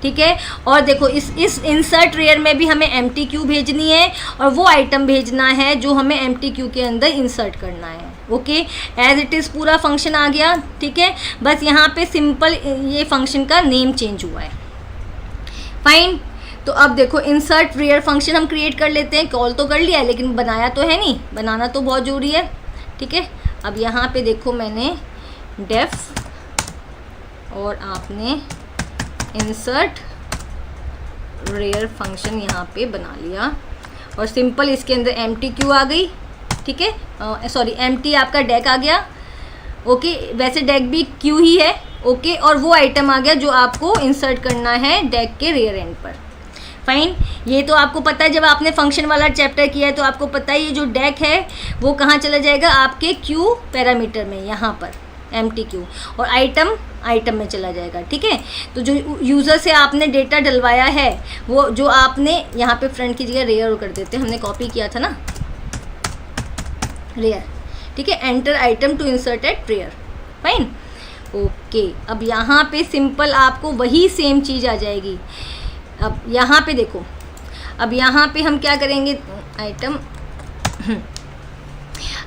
ठीक है, और देखो इस इंसर्ट रियर में भी हमें एम्प्टी क्यू भेजनी है और वो आइटम भेजना है जो हमें एम्प्टी क्यू के अंदर इंसर्ट करना है। ओके, एज इट इज़ पूरा फंक्शन आ गया। ठीक है, बस यहाँ पे सिंपल ये फंक्शन का नेम चेंज हुआ है। फाइन, तो अब देखो इंसर्ट रियर फंक्शन हम क्रिएट कर लेते हैं। कॉल तो कर लिया है लेकिन बनाया तो है नहीं, बनाना तो बहुत ज़रूरी है। ठीक है, अब यहाँ पे देखो मैंने डेफ और आपने इंसर्ट रियर फंक्शन यहाँ पे बना लिया और सिंपल इसके अंदर एम्प्टी क्यू आ गई। ठीक है, सॉरी, एम्प्टी आपका डेक आ गया। ओके, वैसे डेक भी क्यू ही है। ओके, और वो आइटम आ गया जो आपको इंसर्ट करना है डेक के रियर एंड पर। फाइन, ये तो आपको पता है, जब आपने फंक्शन वाला चैप्टर किया है तो आपको पता है ये जो डेक है वो कहाँ चला जाएगा, आपके क्यू पैरामीटर में, यहाँ पर एम्प्टी क्यू, और आइटम में चला जाएगा। ठीक है, तो जो यूज़र से आपने डेटा डलवाया है वो जो आपने यहाँ पे फ्रंट की जगह रेयर कर देते हैं, हमने कॉपी किया था ना रेयर। ठीक है, enter item to insert at rear. Fine, okay, अब यहाँ पे सिंपल आपको वही सेम चीज़ आ जाएगी। अब यहाँ पे देखो, अब यहाँ पे हम क्या करेंगे, आइटम,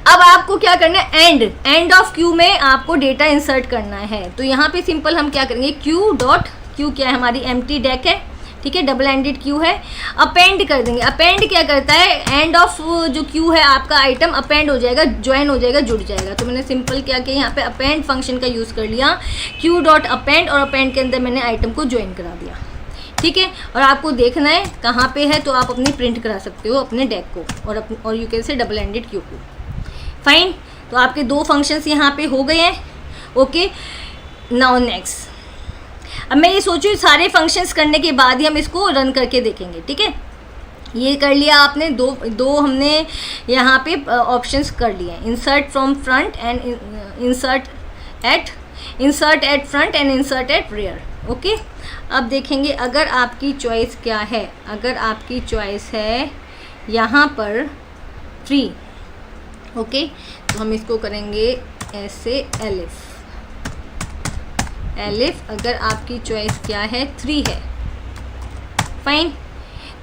अब आपको क्या करना है, एंड ऑफ क्यू में आपको डेटा इंसर्ट करना है। तो यहाँ पे सिंपल हम क्या करेंगे, क्यू डॉट क्यू क्या है, हमारी एम्प्टी डेक है। ठीक है, डबल एंडेड क्यू है, अपेंड कर देंगे। अपेंड क्या करता है, एंड ऑफ जो क्यू है आपका आइटम अपेंड हो जाएगा, ज्वाइन हो जाएगा, जुड़ जाएगा। तो मैंने सिंपल क्या किया, यहाँ पे अपेंड फंक्शन का यूज़ कर लिया, क्यू डॉट अपेंड, और अपेंड के अंदर मैंने आइटम को ज्वाइन करा दिया। ठीक है, और आपको देखना है कहाँ पे है तो आप अपनी प्रिंट करा सकते हो अपने डेक को और you can say double ended Q को। फाइन, तो आपके 2 फंक्शंस यहाँ पे हो गए हैं। ओके, नाउ नेक्स्ट, अब मैं ये सोचूँ सारे फंक्शंस करने के बाद ही हम इसको रन करके देखेंगे। ठीक है, ये कर लिया आपने, दो हमने यहाँ पे ऑप्शंस कर लिए, insert from front end insert at front end insert at rear. Okay, अब देखेंगे अगर आपकी चॉइस क्या है, अगर आपकी चॉइस है यहाँ पर 3। ओके, तो हम इसको करेंगे ऐसे एलिफ, अगर आपकी चॉइस क्या है 3 है। फाइन,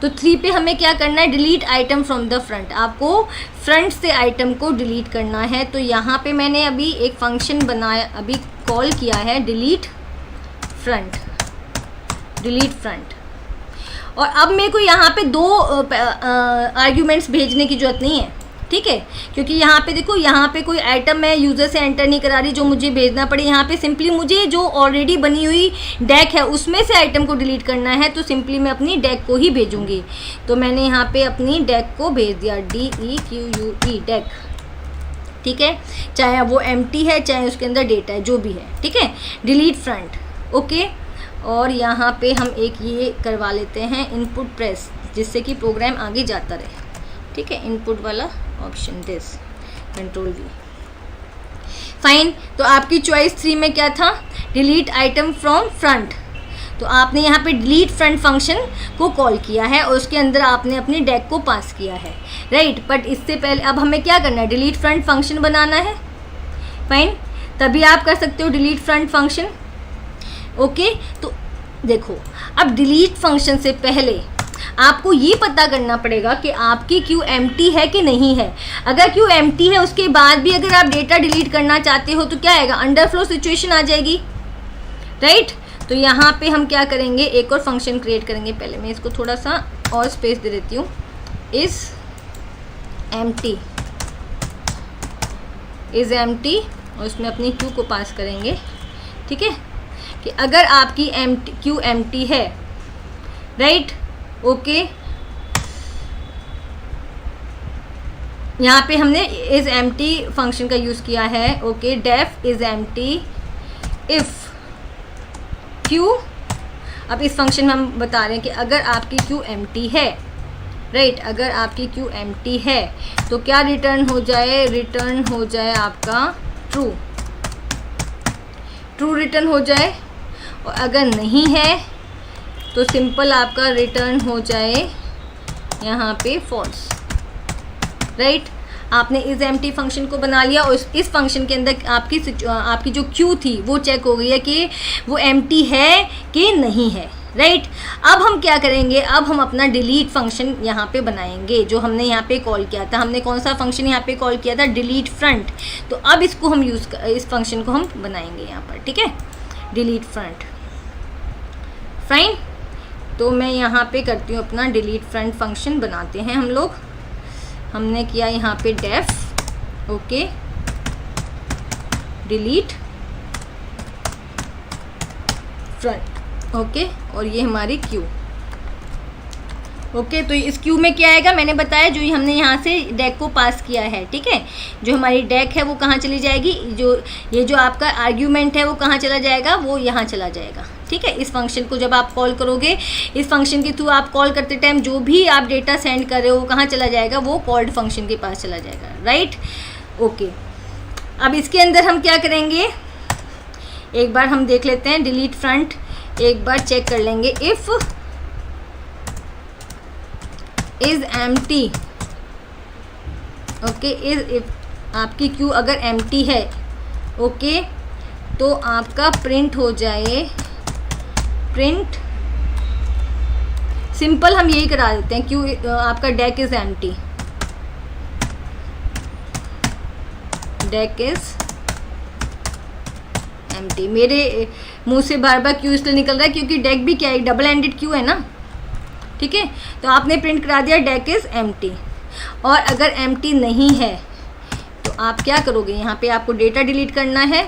तो 3 पे हमें क्या करना है, delete item from the front, आपको फ्रंट से आइटम को डिलीट करना है। तो यहाँ पे मैंने अभी एक फंक्शन बनाया, अभी कॉल किया है डिलीट फ्रंट, और अब मेरे को यहाँ पे 2 आर्ग्यूमेंट्स भेजने की ज़रूरत नहीं है। ठीक है, क्योंकि यहाँ पे देखो, यहाँ पे कोई आइटम मैं यूज़र से एंटर नहीं करा रही जो मुझे भेजना पड़े। यहाँ पे सिंपली मुझे जो ऑलरेडी बनी हुई डेक है उसमें से आइटम को डिलीट करना है, तो सिंपली मैं अपनी डेक को ही भेजूँगी। तो मैंने यहाँ पे अपनी डेक को भेज दिया, DEQUE डेक। ठीक है, चाहे वो एम्प्टी है चाहे उसके अंदर डेटा है, जो भी है, ठीक है। Delete front, okay. और यहाँ पे हम एक ये करवा लेते हैं इनपुट प्रेस, जिससे कि प्रोग्राम आगे जाता रहे, ठीक है। इनपुट वाला option this, control we, fine. तो आपकी चॉइस 3 में क्या था, डिलीट आइटम फ्रॉम फ्रंट। तो आपने यहाँ पे डिलीट फ्रंट फंक्शन को कॉल किया है और उसके अंदर आपने अपनी डेक को पास किया है, राइट। बट इससे पहले अब हमें क्या करना है, डिलीट फ्रंट फंक्शन बनाना है, फाइन। तभी आप कर सकते हो डिलीट फ्रंट फंक्शन, ओके। तो देखो, अब डिलीट फंक्शन से पहले आपको ये पता करना पड़ेगा कि आपकी क्यू एम्प्टी है कि नहीं है। अगर क्यू एम्प्टी है उसके बाद भी अगर आप डेटा डिलीट करना चाहते हो तो क्या आएगा, अंडरफ्लो सिचुएशन आ जाएगी, राइट। तो यहाँ पे हम क्या करेंगे, एक और फंक्शन क्रिएट करेंगे। पहले मैं इसको थोड़ा सा और स्पेस दे देती हूँ, इज एम्प्टी, और उसमें अपनी क्यू को पास करेंगे, ठीक है। कि अगर आपकी क्यू एम्प्टी है, राइट, ओके। यहाँ पे हमने इज एम्प्टी फंक्शन का यूज़ किया है, okay. Def is empty if queue. अब इस फंक्शन में हम बता रहे हैं कि अगर आपकी क्यू एम्प्टी है, राइट, अगर आपकी क्यू एम्प्टी है तो क्या रिटर्न हो जाए, रिटर्न हो जाए आपका ट्रू, ट्रू रिटर्न हो जाए। और अगर नहीं है तो सिंपल आपका रिटर्न हो जाए यहाँ पे फॉल्स, राइट। आपने इस एम्प्टी फंक्शन को बना लिया और इस फंक्शन के अंदर आपकी जो क्यू थी वो चेक हो गई है कि वो एम्प्टी है कि नहीं है, राइट। अब हम क्या करेंगे, अब हम अपना डिलीट फंक्शन यहाँ पे बनाएंगे, जो हमने यहाँ पे कॉल किया था। हमने कौन सा फंक्शन यहाँ पे कॉल किया था, डिलीट फ्रंट। तो अब इसको हम इस फंक्शन को हम बनाएंगे यहाँ पर, ठीक है, डिलीट फ्रंट, फाइन। तो मैं यहाँ पे करती हूँ अपना डिलीट फ्रंट फंक्शन बनाते हैं हम लोग। हमने किया यहाँ पे def, okay, delete front, okay. और ये हमारी क्यू, ओके। तो इस क्यू में क्या आएगा, मैंने बताया जो हमने यहाँ से डेक को पास किया है, ठीक है। जो हमारी डेक है वो कहाँ चली जाएगी, जो आपका आर्ग्यूमेंट है वो कहाँ चला जाएगा, वो यहाँ चला जाएगा, ठीक है। इस फंक्शन को जब आप कॉल करोगे, इस फंक्शन के थ्रू आप कॉल करते टाइम जो भी आप डेटा सेंड कर रहे हो वो कहाँ चला जाएगा, वो कॉल्ड फंक्शन के पास चला जाएगा, राइट, ओके। अब इसके अंदर हम क्या करेंगे, एक बार हम देख लेते हैं डिलीट फ्रंट, एक बार चेक कर लेंगे। If is empty, okay, if आपकी क्यू अगर एम्प्टी है, ओके, तो आपका प्रिंट हो जाए, प्रिंट सिंपल हम यही करा देते हैं, क्यू आपका deck is empty, deck is empty. मेरे मुंह से बार बार क्यू इसलिए निकल रहा है क्योंकि डेक भी क्या है, डबल एंडेड क्यू है ना, ठीक है। तो आपने प्रिंट करा दिया डेक इज एम्प्टी। और अगर एम्प्टी नहीं है तो आप क्या करोगे, यहाँ पे आपको डेटा डिलीट करना है।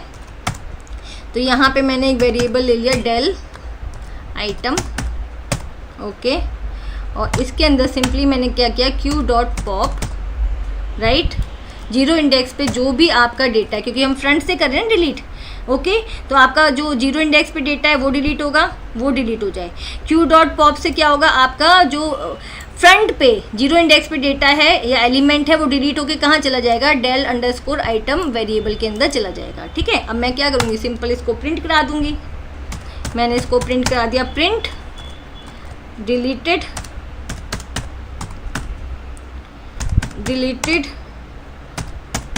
तो यहाँ पे मैंने एक वेरिएबल ले लिया डेल आइटम, ओके। और इसके अंदर सिंपली मैंने क्या किया, Q dot pop, right, 0 index पे जो भी आपका डेटा है, क्योंकि हम फ्रंट से कर रहे हैं डिलीट, ओके। तो आपका जो 0 इंडेक्स पे डेटा है वो डिलीट होगा, वो डिलीट हो जाए। क्यू डॉट पॉप से क्या होगा, आपका जो फ्रंट पे 0 इंडेक्स पे डेटा है या एलिमेंट है वो डिलीट होके कहाँ चला जाएगा, डेल अंडरस्कोर आइटम वेरिएबल के अंदर चला जाएगा, ठीक है। अब मैं क्या करूँगी, सिंपल इसको प्रिंट करा दूँगी। मैंने इसको प्रिंट करा दिया, print deleted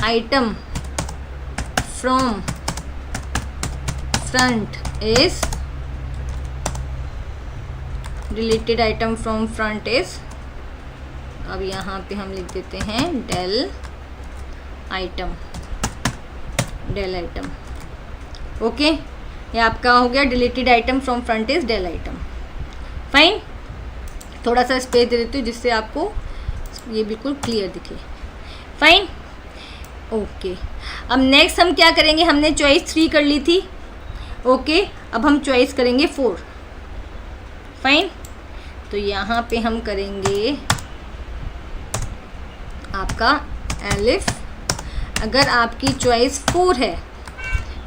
item from front is, deleted item from front is, अब यहाँ पे हम लिख देते हैं डेल आइटम, ओके। ये आपका हो गया deleted item from front is del item, fine. थोड़ा सा स्पेस दे देती हूँ जिससे आपको ये बिल्कुल क्लियर दिखे, फाइन, ओके। अब नेक्स्ट हम क्या करेंगे, हमने चॉइस 3 कर ली थी, ओके। अब हम चॉइस करेंगे 4, फाइन। तो यहाँ पे हम करेंगे आपका एलिफ अगर आपकी चॉइस 4 है,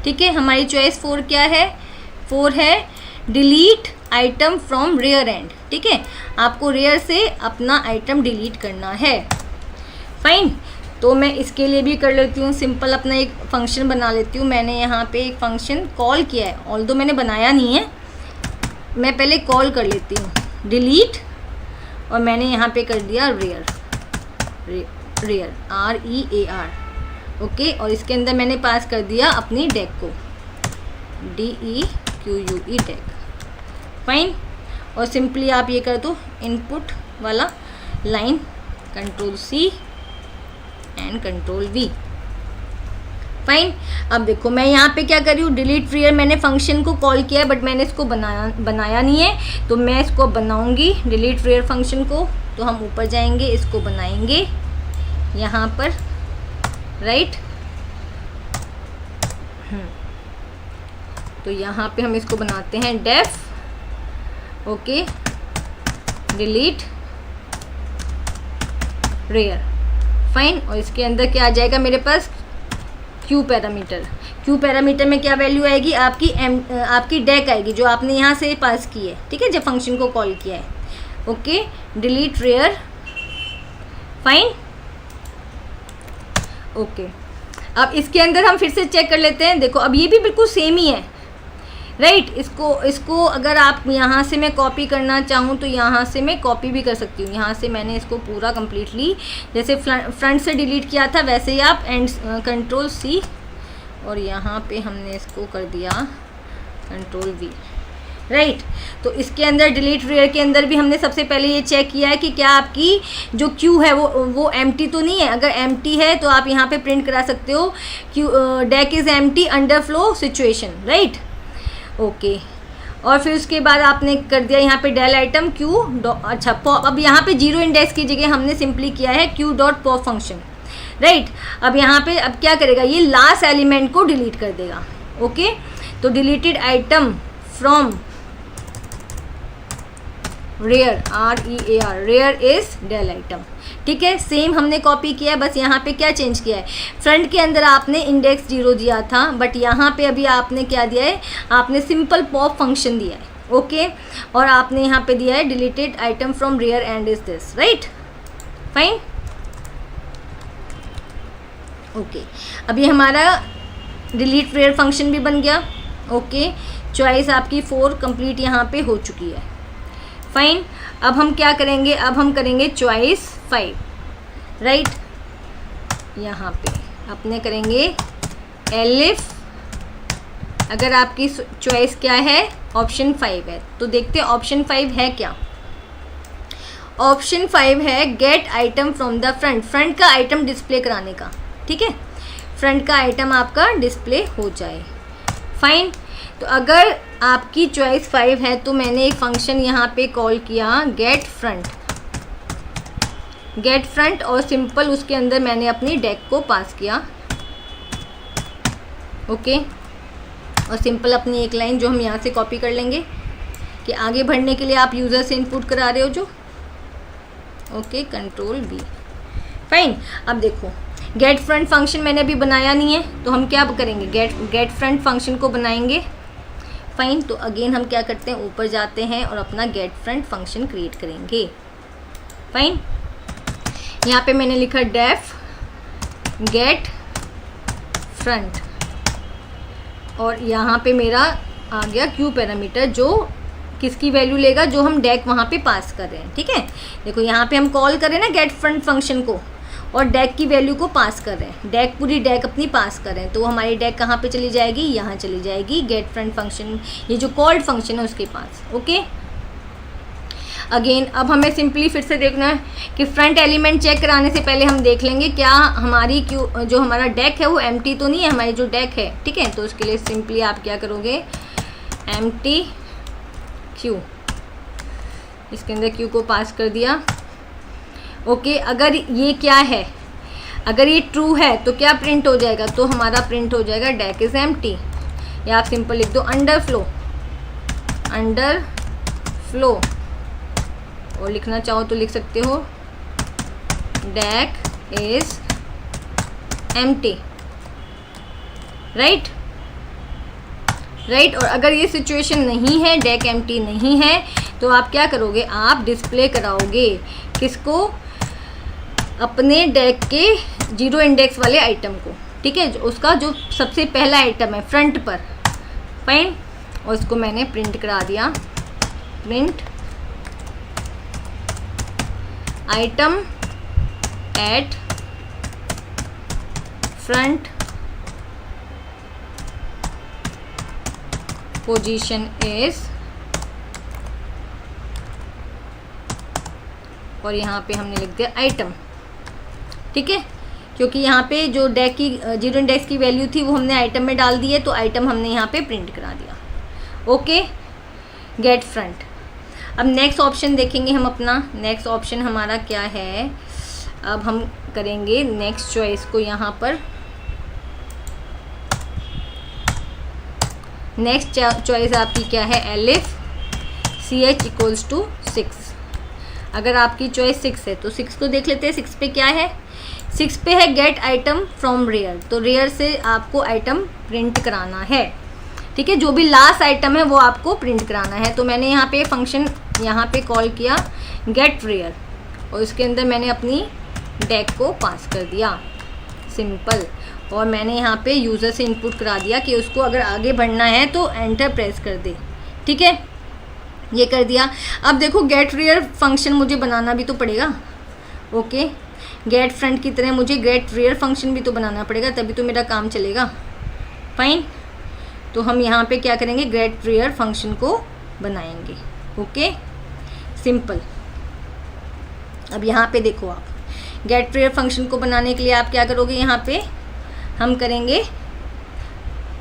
ठीक है, हमारी चॉइस 4 क्या है, 4 है delete item from rear end, ठीक है, आपको रेयर से अपना आइटम डिलीट करना है। फाइन, तो मैं इसके लिए भी कर लेती हूँ, सिंपल अपना एक फंक्शन बना लेती हूँ। मैंने यहाँ पे एक फंक्शन कॉल किया है, ऑल्दो मैंने बनाया नहीं है, मैं पहले कॉल कर लेती हूँ डिलीट, और मैंने यहाँ पे कर दिया रेयर, रेयर REAR, ओके, और इसके अंदर मैंने पास कर दिया अपनी डेक को, DEQUE डेक। फाइन, और सिंपली आप ये कर दो इनपुट वाला line, Ctrl+C and Ctrl+V। Fine, अब देखो मैं यहाँ पे क्या कर रही हूँ, डिलीट रेयर, मैंने फंक्शन को कॉल किया है बट मैंने इसको बनाया नहीं है, तो मैं इसको बनाऊंगी डिलीट रेयर फंक्शन को। तो हम ऊपर जाएंगे, इसको बनाएंगे यहाँ पर, राइट, तो यहाँ पे हम इसको बनाते हैं def, okay, delete rear. Fine, और इसके अंदर क्या आ जाएगा मेरे पास, क्यू पैरामीटर। क्यू पैरामीटर में क्या वैल्यू आएगी, आपकी डेक आएगी जो आपने यहाँ से पास की है, ठीक है, जब फंक्शन को कॉल किया है, okay, delete rear. Fine, okay, अब इसके अंदर हम फिर से चेक कर लेते हैं। देखो अब ये भी बिल्कुल सेम ही है, राइट, इसको अगर आप यहाँ से मैं कॉपी करना चाहूँ तो यहाँ से मैं कॉपी भी कर सकती हूँ। यहाँ से मैंने इसको पूरा कम्प्लीटली जैसे फ्रंट से डिलीट किया था वैसे ही आप एंड Ctrl+C, और यहाँ पे हमने इसको कर दिया Ctrl+V, राइट। तो इसके अंदर डिलीट रेयर के अंदर भी हमने सबसे पहले ये चेक किया है कि क्या आपकी जो क्यू है वो एम्प्टी तो नहीं है। अगर एम्प्टी है तो आप यहाँ पे प्रिंट करा सकते हो Q deck is empty under flow situation, right, okay. और फिर उसके बाद आपने कर दिया यहाँ पे डेल आइटम क्यू, अच्छा पॉप, अब यहाँ पे 0 इंडेक्स की जगह हमने सिंपली किया है Q.pop फंक्शन, राइट। अब यहाँ पे अब क्या करेगा, ये लास्ट एलिमेंट को डिलीट कर देगा, ओके। तो deleted item from rear REAR, rear is del item, ठीक है। सेम हमने कॉपी किया है, बस यहाँ पे क्या चेंज किया है, फ्रंट के अंदर आपने इंडेक्स 0 दिया था बट यहाँ पे अभी आपने क्या दिया है, आपने सिंपल पॉप फंक्शन दिया है, ओके, और आपने यहाँ पे दिया है deleted item from rear end is this, right. Fine, okay, अभी हमारा डिलीट रेयर फंक्शन भी बन गया, ओके। चॉइस आपकी 4 कंप्लीट यहाँ पे हो चुकी है। फाइन, अब हम क्या करेंगे, अब हम करेंगे चॉइस 5, राइट। यहाँ पे अपने करेंगे एलिफ, अगर आपकी चॉइस क्या है, ऑप्शन 5 है, तो देखते हैं ऑप्शन 5 है क्या। ऑप्शन 5 है gate item from the front, front का आइटम डिस्प्ले कराने का, ठीक है, फ्रंट का आइटम आपका डिस्प्ले हो जाए। फाइन, तो अगर आपकी चॉइस 5 है तो मैंने एक फंक्शन यहाँ पे कॉल किया गेट फ्रंट, और सिंपल उसके अंदर मैंने अपनी डेक को पास किया, ओके, और सिंपल अपनी एक लाइन जो हम यहाँ से कॉपी कर लेंगे कि आगे बढ़ने के लिए आप यूज़र से इनपुट करा रहे हो जो, ओके, Ctrl+V। फाइन, अब देखो गेट फ्रंट फंक्शन मैंने अभी बनाया नहीं है तो हम क्या करेंगे, गेट फ्रंट फंक्शन को बनाएंगे। फाइन, तो अगेन हम क्या करते हैं, ऊपर जाते हैं और अपना गेट फ्रंट फंक्शन क्रिएट करेंगे। फाइन, यहाँ पे मैंने लिखा डेफ गेट फ्रंट, और यहाँ पे मेरा आ गया क्यू पैरामीटर जो किसकी वैल्यू लेगा, जो हम डेक वहाँ पे पास कर रहे हैं, ठीक है। देखो यहाँ पे हम कॉल कर रहे हैं ना गेट फ्रंट फंक्शन को, और डेक की वैल्यू को पास कर रहे हैं, डेक पूरी डेक अपनी पास कर रहे हैं, तो हमारी डेक कहाँ पे चली जाएगी, यहाँ चली जाएगी गेट फ्रंट फंक्शन, ये जो कॉल्ड फंक्शन है उसके पास, ओके। अगेन अब हमें सिंपली फिर से देखना है कि फ्रंट एलिमेंट चेक कराने से पहले हम देख लेंगे क्या हमारी क्यू जो हमारा डेक है वो एम्प्टी तो नहीं है, हमारी जो डेक है, ठीक है। तो उसके लिए सिंपली आप क्या करोगे, एम्प्टी क्यू, इसके अंदर क्यू को पास कर दिया, ओके। अगर ये क्या है, अगर ये ट्रू है तो क्या प्रिंट हो जाएगा, तो हमारा प्रिंट हो जाएगा डेक इज़ एम्प्टी, या आप सिंपल लिख दो अंडर फ्लो, और लिखना चाहो तो लिख सकते हो डेक इज़ एम्प्टी, राइट। और अगर ये सिचुएशन नहीं है, डेक एम्प्टी नहीं है, तो आप क्या करोगे, आप डिस्प्ले कराओगे किसको, अपने डेक के 0 इंडेक्स वाले आइटम को, ठीक है, उसका जो सबसे पहला आइटम है फ्रंट पर, फाइन। और इसको मैंने प्रिंट करा दिया, print item at front position is, और यहाँ पे हमने लिख दिया आइटम, ठीक है, क्योंकि यहाँ पे जो डेक की 0 इंडेक्स की वैल्यू थी वो हमने आइटम में डाल दी है, तो आइटम हमने यहाँ पे प्रिंट करा दिया। Okay, get front. अब नेक्स्ट ऑप्शन देखेंगे हम अपना, नेक्स्ट ऑप्शन हमारा क्या है, अब हम करेंगे नेक्स्ट चॉइस को यहाँ पर, नेक्स्ट चॉइस आपकी क्या है, एलिफ CH इक्वल्स टू 6। अगर आपकी चॉइस 6 है तो 6 को देख लेते हैं, 6 पे क्या है, 6 पे है गेट आइटम फ्रॉम रेयर, तो रेयर से आपको आइटम प्रिंट कराना है, ठीक है, जो भी लास्ट आइटम है वो आपको प्रिंट कराना है। तो मैंने यहाँ पे फंक्शन यहाँ पे कॉल किया गेट रेयर, और इसके अंदर मैंने अपनी डेक को पास कर दिया, सिंपल। और मैंने यहाँ पे यूज़र से इनपुट करा दिया कि उसको अगर आगे बढ़ना है तो एंटर प्रेस कर दे, ठीक है, ये कर दिया। अब देखो गेट रेयर फंक्शन मुझे बनाना भी तो पड़ेगा, ओके, गेट फ्रंट की तरह मुझे गेट रेयर फंक्शन भी तो बनाना पड़ेगा, तभी तो मेरा काम चलेगा, फाइन। तो हम यहाँ पे क्या करेंगे, गेट रेयर फंक्शन को बनाएंगे, ओके, सिंपल। अब यहाँ पे देखो आप, गेट रेयर फंक्शन को बनाने के लिए आप क्या करोगे, यहाँ पे हम करेंगे,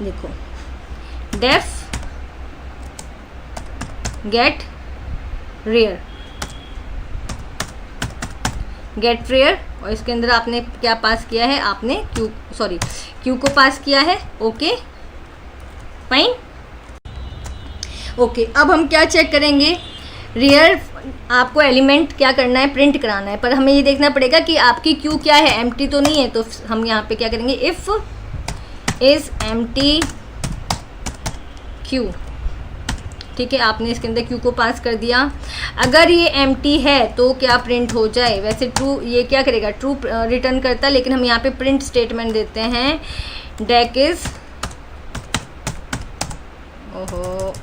देखो, def get rear, get rear, और इसके अंदर आपने क्या पास किया है, आपने क्यू को पास किया है, ओके, फाइन। ओके, अब हम क्या चेक करेंगे, रेयर आपको एलिमेंट क्या करना है, प्रिंट कराना है, पर हमें ये देखना पड़ेगा कि आपकी क्यू क्या है, एम्प्टी तो नहीं है। तो हम यहाँ पे क्या करेंगे, इफ़ इज़ एम्प्टी क्यू, ठीक है, आपने इसके अंदर क्यू को पास कर दिया। अगर ये एम्प्टी है तो क्या प्रिंट हो जाए, वैसे ट्रू, ये क्या करेगा, ट्रू रिटर्न करता है, लेकिन हम यहाँ पे प्रिंट स्टेटमेंट देते हैं, डेक इज़, ओहो,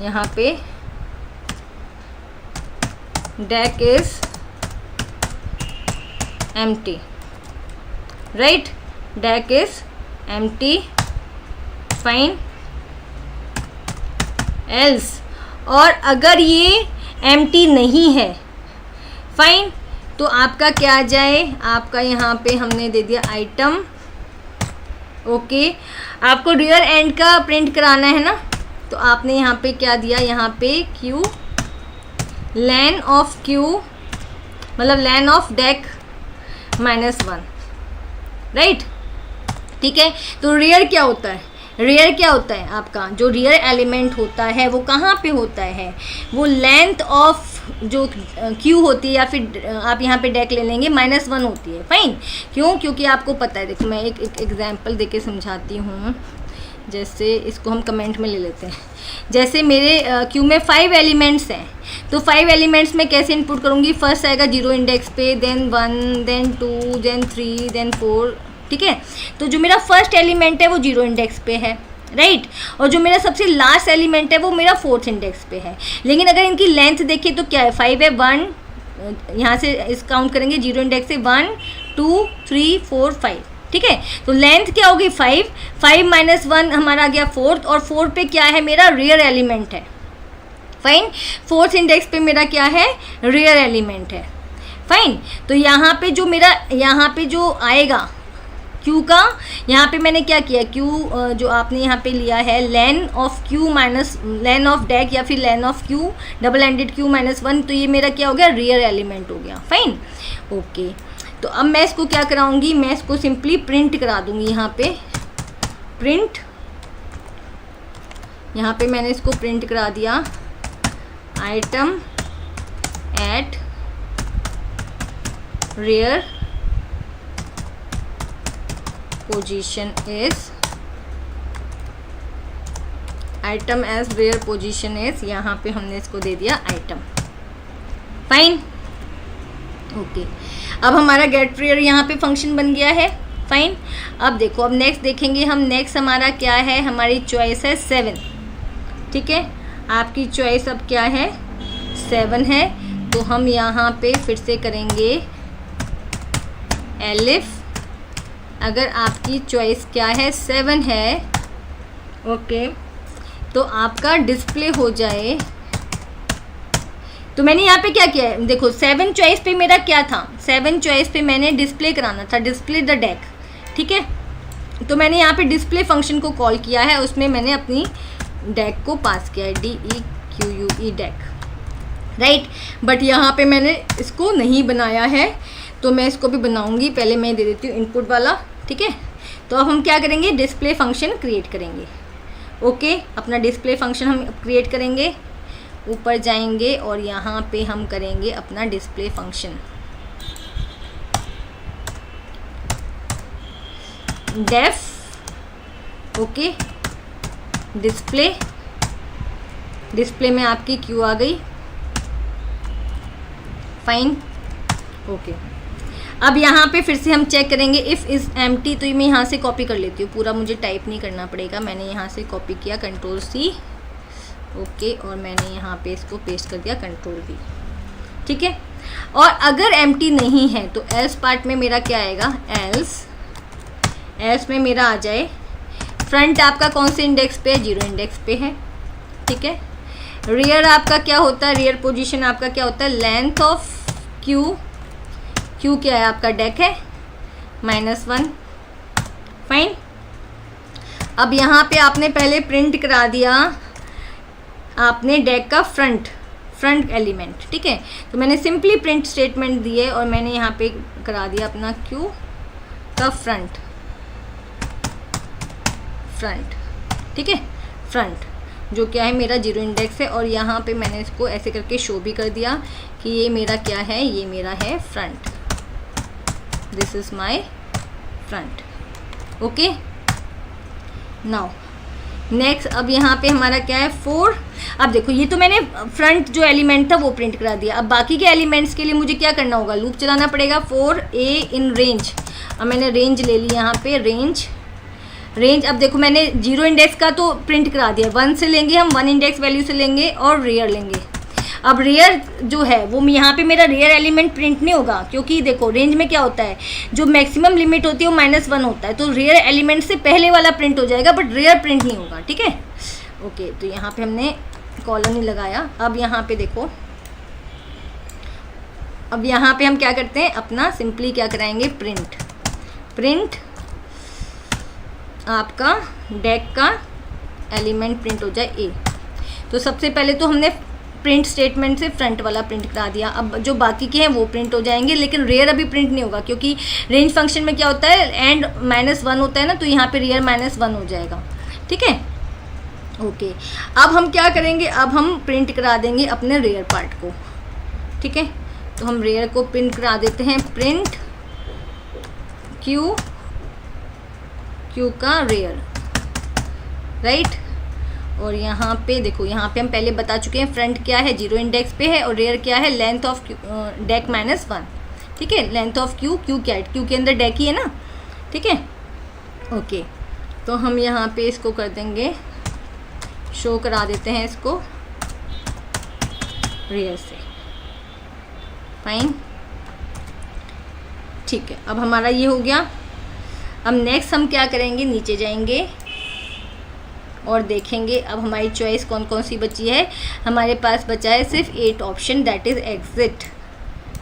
यहाँ पे deck is empty, right, deck is empty, fine. Else, और अगर ये एम्प्टी नहीं है, फाइन, तो आपका क्या आ जाए, आपका यहाँ पे हमने दे दिया आइटम, ओके, आपको रियर एंड का प्रिंट कराना है ना, तो आपने यहाँ पे क्या दिया, यहाँ पे क्यू लैन ऑफ क्यू, मतलब लैन ऑफ डेक -1, राइट, ठीक है। तो रियर क्या होता है, रियर क्या होता है, आपका जो रियर एलिमेंट होता है वो कहाँ पे होता है, वो लेंथ ऑफ जो क्यू होती है, या फिर आप यहाँ पे डेक ले लेंगे -1 होती है, फाइन। क्यों, क्योंकि आपको पता है, देखो मैं एक एग्जांपल देके समझाती हूँ, जैसे इसको हम कमेंट में ले लेते हैं, जैसे मेरे क्यू में 5 एलिमेंट्स हैं, तो 5 एलिमेंट्स में कैसे इनपुट करूँगी, फर्स्ट आएगा 0 इंडेक्स पे, देन 1, देन 2, देन 3, देन 4, ठीक है। तो जो मेरा फर्स्ट एलिमेंट है वो 0 इंडेक्स पे है, राइट, और जो मेरा सबसे लास्ट एलिमेंट है वो मेरा 4th इंडेक्स पे है। लेकिन अगर इनकी लेंथ देखिए तो क्या है, 5 है, 1, यहाँ से इस काउंट करेंगे 0 इंडेक्स से 1, 2, 3, 4, 5, ठीक है। तो लेंथ क्या होगी 5, 5 - 1 हमारा आ गया 4th, और 4 पे क्या है, मेरा रियर एलिमेंट है, फाइन। 4th इंडेक्स पे मेरा क्या है, रियर एलिमेंट है, फाइन। तो यहाँ पे जो मेरा, यहाँ पे जो आएगा क्यू का, यहाँ पे मैंने क्या किया, क्यू जो आपने यहाँ पे लिया है len of queue minus len of deque, या फिर len of queue double ended queue -1, तो ये मेरा क्या हो गया, रियर एलिमेंट हो गया, फाइन, ओके। तो अब मैं इसको क्या कराऊंगी, मैं इसको सिंपली प्रिंट करा दूंगी, यहाँ पे प्रिंट, यहाँ पे मैंने इसको प्रिंट करा दिया, item at rear position is, item at rear position is, यहाँ पे हमने इसको दे दिया आइटम। Fine, okay. अब हमारा गेट वेयर यहाँ पे फंक्शन बन गया है। फाइन, अब देखो, अब नेक्स्ट देखेंगे हम। नेक्स्ट हमारा क्या है, हमारी चॉइस है 7। ठीक है, आपकी चॉइस अब क्या है, 7 है। तो हम यहाँ पे फिर से करेंगे एलिफ। अगर आपकी चॉइस क्या है, 7 है, ओके, तो आपका डिस्प्ले हो जाए। तो मैंने यहाँ पे क्या किया है, देखो 7 चॉइस पे मेरा क्या था, 7 चॉइस पे मैंने डिस्प्ले कराना था, डिस्प्ले द डेक। ठीक है, तो मैंने यहाँ पे डिस्प्ले फंक्शन को कॉल किया है, उसमें मैंने अपनी डेक को पास किया है, DEQUE डेक, राइट। बट यहाँ पे मैंने इसको नहीं बनाया है, तो मैं इसको भी बनाऊंगी। पहले मैं दे देती हूँ इनपुट वाला। ठीक है, तो अब हम क्या करेंगे, डिस्प्ले फंक्शन क्रिएट करेंगे। ओके, अपना डिस्प्ले फंक्शन हम क्रिएट करेंगे, ऊपर जाएंगे और यहाँ पे हम करेंगे अपना display function def. Okay, display में आपकी क्यू आ गई। Fine, okay. अब यहाँ पे फिर से हम चेक करेंगे इफ़ इज़ एम्प्टी। तो मैं यहाँ से कॉपी कर लेती हूँ, पूरा मुझे टाइप नहीं करना पड़ेगा। मैंने यहाँ से कॉपी किया, Ctrl+C, ओके, और मैंने यहाँ पे इसको पेस्ट कर दिया, Ctrl+V। ठीक है, और अगर एम्प्टी नहीं है तो एल्स पार्ट में मेरा क्या आएगा, एल्स में मेरा आ जाए फ्रंट आपका कौन से इंडेक्स पे है, 0 इंडेक्स पे है। ठीक है, रियर आपका क्या होता है, रियर पोजीशन आपका क्या होता है, लेंथ ऑफ क्यू क्या है आपका, डेक है, -1। फाइन, अब यहाँ पे आपने पहले प्रिंट करा दिया आपने डेक का फ्रंट एलिमेंट। ठीक है, तो मैंने सिंपली प्रिंट स्टेटमेंट दिए और मैंने यहाँ पे करा दिया अपना क्यू का फ्रंट। ठीक है, फ्रंट जो क्या है मेरा 0 इंडेक्स है, और यहाँ पे मैंने इसको ऐसे करके शो भी कर दिया कि ये मेरा क्या है, ये मेरा है front, this is my front. Okay, now next, अब यहाँ पे हमारा क्या है 4। अब देखो, ये तो मैंने फ्रंट जो एलिमेंट था वो प्रिंट करा दिया। अब बाकी के एलिमेंट्स के लिए मुझे क्या करना होगा, लूप चलाना पड़ेगा। 4A इन रेंज, अब मैंने रेंज ले ली यहाँ पे, रेंज। अब देखो मैंने 0 इंडेक्स का तो प्रिंट करा दिया, 1 से लेंगे हम, 1 इंडेक्स वैल्यू से लेंगे और रियर लेंगे। अब रियर जो है वो यहाँ पे मेरा रियर एलिमेंट प्रिंट नहीं होगा, क्योंकि देखो रेंज में क्या होता है, जो मैक्सिमम लिमिट होती है वो -1 होता है, तो रियर एलिमेंट से पहले वाला प्रिंट हो जाएगा, बट रियर प्रिंट नहीं होगा। ठीक है, ओके, तो यहाँ पे हमने कॉलोनी लगाया। अब यहाँ पे देखो, अब यहाँ पे हम क्या करते हैं, अपना सिंपली क्या कराएंगे, प्रिंट आपका डेक का एलिमेंट प्रिंट हो जाए ए। तो सबसे पहले तो हमने प्रिंट स्टेटमेंट से फ्रंट वाला प्रिंट करा दिया। अब जो बाकी के हैं वो प्रिंट हो जाएंगे, लेकिन रियर अभी प्रिंट नहीं होगा, क्योंकि रेंज फंक्शन में क्या होता है, एंड -1 होता है ना, तो यहाँ पे रियर -1 हो जाएगा। ठीक है, ओके। अब हम क्या करेंगे, अब हम प्रिंट करा देंगे अपने रियर पार्ट को। ठीक है, तो हम रियर को प्रिंट करा देते हैं, प्रिंट क्यू का रियर, राइट। और यहाँ पे देखो, यहाँ पे हम पहले बता चुके हैं फ्रंट क्या है, 0 इंडेक्स पे है, और रियर क्या है, लेंथ ऑफ डेक -1। ठीक है, लेंथ ऑफ क्यू क्या है, क्यू के अंदर डेक ही है ना। ठीक है, ओके, तो हम यहाँ पे इसको कर देंगे, शो करा देते हैं इसको रियर से। फाइन, ठीक है, अब हमारा ये हो गया। अब नेक्स्ट हम क्या करेंगे, नीचे जाएंगे और देखेंगे अब हमारी चॉइस कौन कौन सी बची है। हमारे पास बचा है सिर्फ 8 option, that is exit,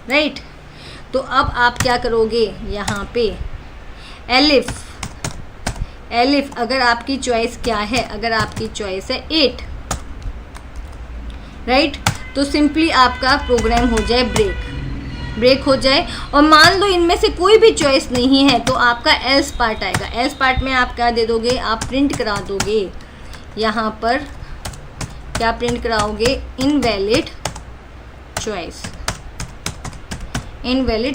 right. तो अब आप क्या करोगे, यहाँ पे एलिफ अगर आपकी चॉइस क्या है, अगर आपकी चॉइस है 8, राइट, तो सिंपली आपका प्रोग्राम हो जाए ब्रेक हो जाए। और मान लो इनमें से कोई भी चॉइस नहीं है, तो आपका एल्स पार्ट आएगा। एल्स पार्ट में आप क्या दे दोगे, आप प्रिंट करा दोगे, यहाँ पर क्या प्रिंट कराओगे, इनवैलिड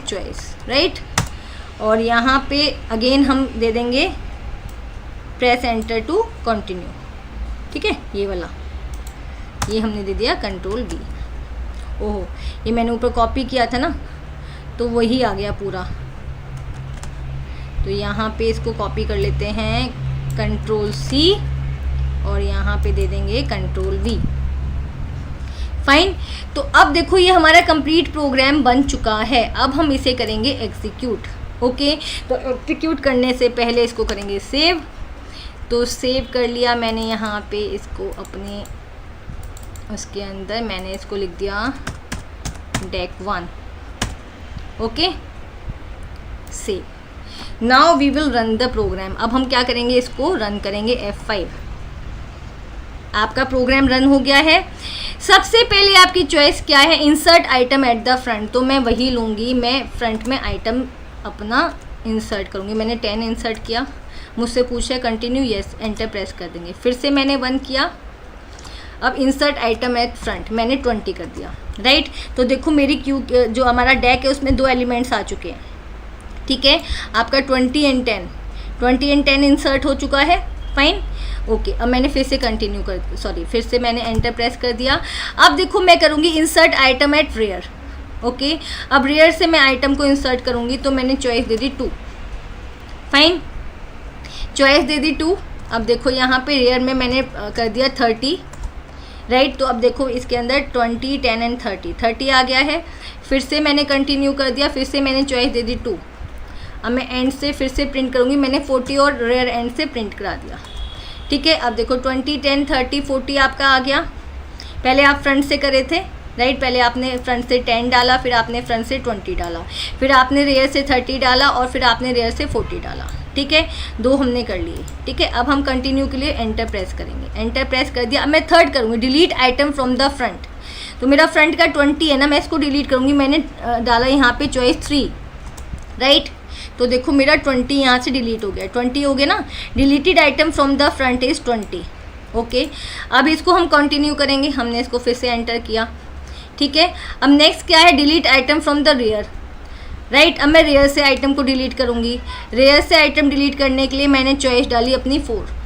चॉइस, राइट। और यहाँ पे अगेन हम दे देंगे प्रेस एंटर टू कंटिन्यू, ठीक है, ये वाला, ये हमने दे दिया कंट्रोल V। ओहो, ये मैंने ऊपर कॉपी किया था ना, तो वही आ गया पूरा। तो यहाँ पे इसको कॉपी कर लेते हैं, कंट्रोल C, और यहाँ पे दे देंगे कंट्रोल V। फाइन। तो अब देखो ये हमारा कंप्लीट प्रोग्राम बन चुका है। अब हम इसे करेंगे एग्जीक्यूट। ओके, तो एग्जीक्यूट करने से पहले इसको करेंगे सेव। तो सेव कर लिया मैंने यहाँ पे इसको अपने उसके अंदर, मैंने इसको लिख दिया डेक 1। Okay, save. Now we will run the program. अब हम क्या करेंगे, इसको रन करेंगे F5। आपका प्रोग्राम रन हो गया है। सबसे पहले आपकी चॉइस क्या है, insert item at the front, तो मैं वही लूँगी। मैं फ्रंट में आइटम अपना इंसर्ट करूँगी। मैंने 10 इंसर्ट किया, मुझसे पूछा है कंटिन्यू, यस, एंटर प्रेस कर देंगे। फिर से मैंने 1 किया। अब इंसर्ट आइटम एट फ्रंट मैंने 20 कर दिया, राइट। तो देखो मेरी क्यू जो हमारा डेक है उसमें 2 एलिमेंट्स आ चुके हैं, ठीक है। आपका 20 एंड 10 इंसर्ट हो चुका है। Fine, okay. अब मैंने फिर से कंटिन्यू कर, सॉरी, फिर से मैंने एंटर प्रेस कर दिया। अब देखो मैं करूँगी insert item at rear. Okay, अब रेयर से मैं आइटम को इंसर्ट करूँगी, तो मैंने चॉइस दे दी 2। फाइन, चॉइस दे दी 2। अब देखो यहाँ पे रेयर में मैंने कर दिया 30, राइट। तो अब देखो इसके अंदर 20, 10 एंड 30 आ गया है। फिर से मैंने कंटिन्यू कर दिया, फिर से मैंने चॉइस दे दी 2। अब मैं एंड से फिर से प्रिंट करूँगी। मैंने 40 और रेयर एंड से प्रिंट करा दिया, ठीक है। अब देखो 20, 10, 30, 40 आपका आ गया। पहले आप फ्रंट से करे थे, राइट। पहले आपने फ्रंट से 10 डाला, फिर आपने फ्रंट से 20 डाला, फिर आपने रेयर से 30 डाला, और फिर आपने रेयर से 40 डाला, ठीक है। 2 हमने कर लिए, ठीक है। अब हम कंटिन्यू के लिए एंटर प्रेस करेंगे। एंटर प्रेस कर दिया। अब मैं थर्ड करूँगी, delete item from the front. तो मेरा फ्रंट का 20 है ना, मैं इसको डिलीट करूँगी। मैंने डाला यहाँ पे चॉइस 3, राइट। तो देखो मेरा 20 यहाँ से डिलीट हो गया, 20 हो गया ना। Deleted item from the front is 20। Okay, अब इसको हम कंटिन्यू करेंगे। हमने इसको फिर से एंटर किया, ठीक है। अब नेक्स्ट क्या है, delete item from the rear, right. अब मैं रेयर से आइटम को डिलीट करूँगी। रेयर से आइटम डिलीट करने के लिए मैंने चॉइस डाली अपनी 4।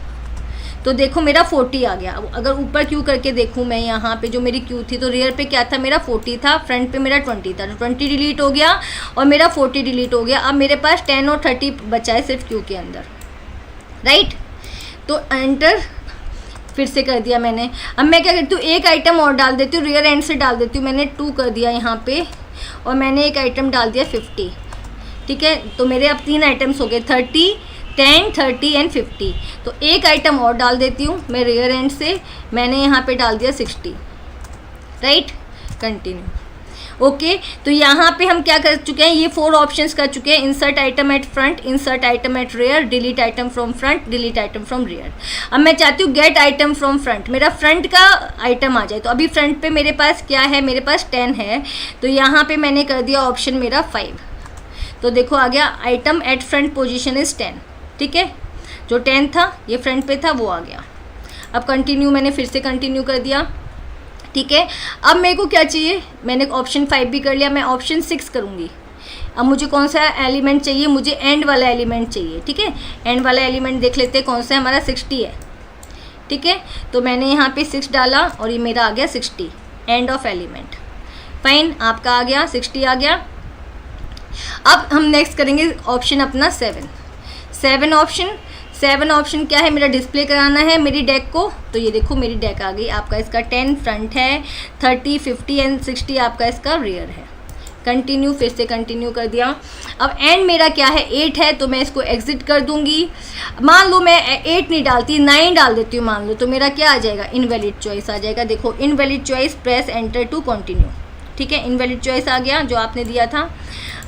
तो देखो मेरा 40 आ गया। अगर ऊपर क्यू करके देखूँ मैं, यहाँ पे जो मेरी क्यू थी, तो रेयर पे क्या था, मेरा 40 था, फ्रंट पे मेरा 20 था। तो 20 डिलीट हो गया और मेरा 40 डिलीट हो गया। अब मेरे पास 10 और 30 बचा है सिर्फ क्यू के अंदर, राइट। तो एंटर फिर से कर दिया मैंने। अब मैं क्या करती हूँ, एक आइटम और डाल देती हूँ, रेयर एंड से डाल देती हूँ। मैंने 2 कर दिया यहाँ पे, और मैंने एक आइटम डाल दिया 50, ठीक है। तो मेरे अब 3 आइटम्स हो गए, 30, 10, 30 एंड 50। तो एक आइटम और डाल देती हूँ मैं रेयर एंड से। मैंने यहाँ पे डाल दिया 60, राइट। Continue, okay. तो यहाँ पे हम क्या कर चुके हैं, ये 4 ऑप्शंस कर चुके हैं। Insert item at front, insert item at rear, delete item from front, delete item from rear. अब मैं चाहती हूँ गेट आइटम फ्रॉम फ्रंट, मेरा फ्रंट का आइटम आ जाए। तो अभी फ्रंट पे मेरे पास क्या है, मेरे पास 10 है। तो यहाँ पे मैंने कर दिया ऑप्शन मेरा 5। तो देखो आ गया item at front position is 10, ठीक है। जो 10 था ये फ्रंट पे था, वो आ गया। अब कंटिन्यू, मैंने फिर से कंटिन्यू कर दिया, ठीक है। अब मेरे को क्या चाहिए, मैंने ऑप्शन 5 भी कर लिया, मैं ऑप्शन 6 करूँगी। अब मुझे कौन सा एलिमेंट चाहिए, मुझे एंड वाला एलिमेंट चाहिए, ठीक है। एंड वाला एलिमेंट देख लेते हैं कौन सा है, हमारा 60 है, ठीक है। तो मैंने यहाँ पे 6 डाला और ये मेरा आ गया 60, एंड ऑफ एलिमेंट। फाइन, आपका आ गया 60 आ गया। अब हम नेक्स्ट करेंगे ऑप्शन अपना 7 ऑप्शन। 7 ऑप्शन क्या है, मेरा डिस्प्ले कराना है मेरी डेक को। तो ये देखो मेरी डेक आ गई। आपका इसका 10 फ्रंट है, 30, 50 एंड 60 आपका इसका रेयर है। कंटिन्यू, फिर से कंटिन्यू कर दिया। अब एंड मेरा क्या है, 8 है, तो मैं इसको एग्जिट कर दूंगी। मान लो मैं 8 नहीं डालती, 9 डाल देती हूँ मान लो, तो मेरा क्या आ जाएगा, इनवैलिड चॉइस आ जाएगा। देखो invalid choice, press enter to continue, ठीक है। इनवैलिड चॉइस आ गया जो आपने दिया था।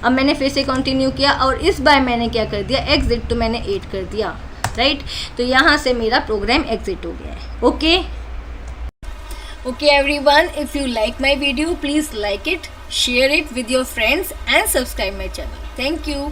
अब मैंने फिर से कंटिन्यू किया और इस बार मैंने क्या कर दिया, एग्जिट, तो मैंने 8 कर दिया, राइट। तो यहाँ से मेरा प्रोग्राम एग्जिट हो गया है। Okay okay everyone, if you like my video please like it, share it with your friends and subscribe my channel. Thank you.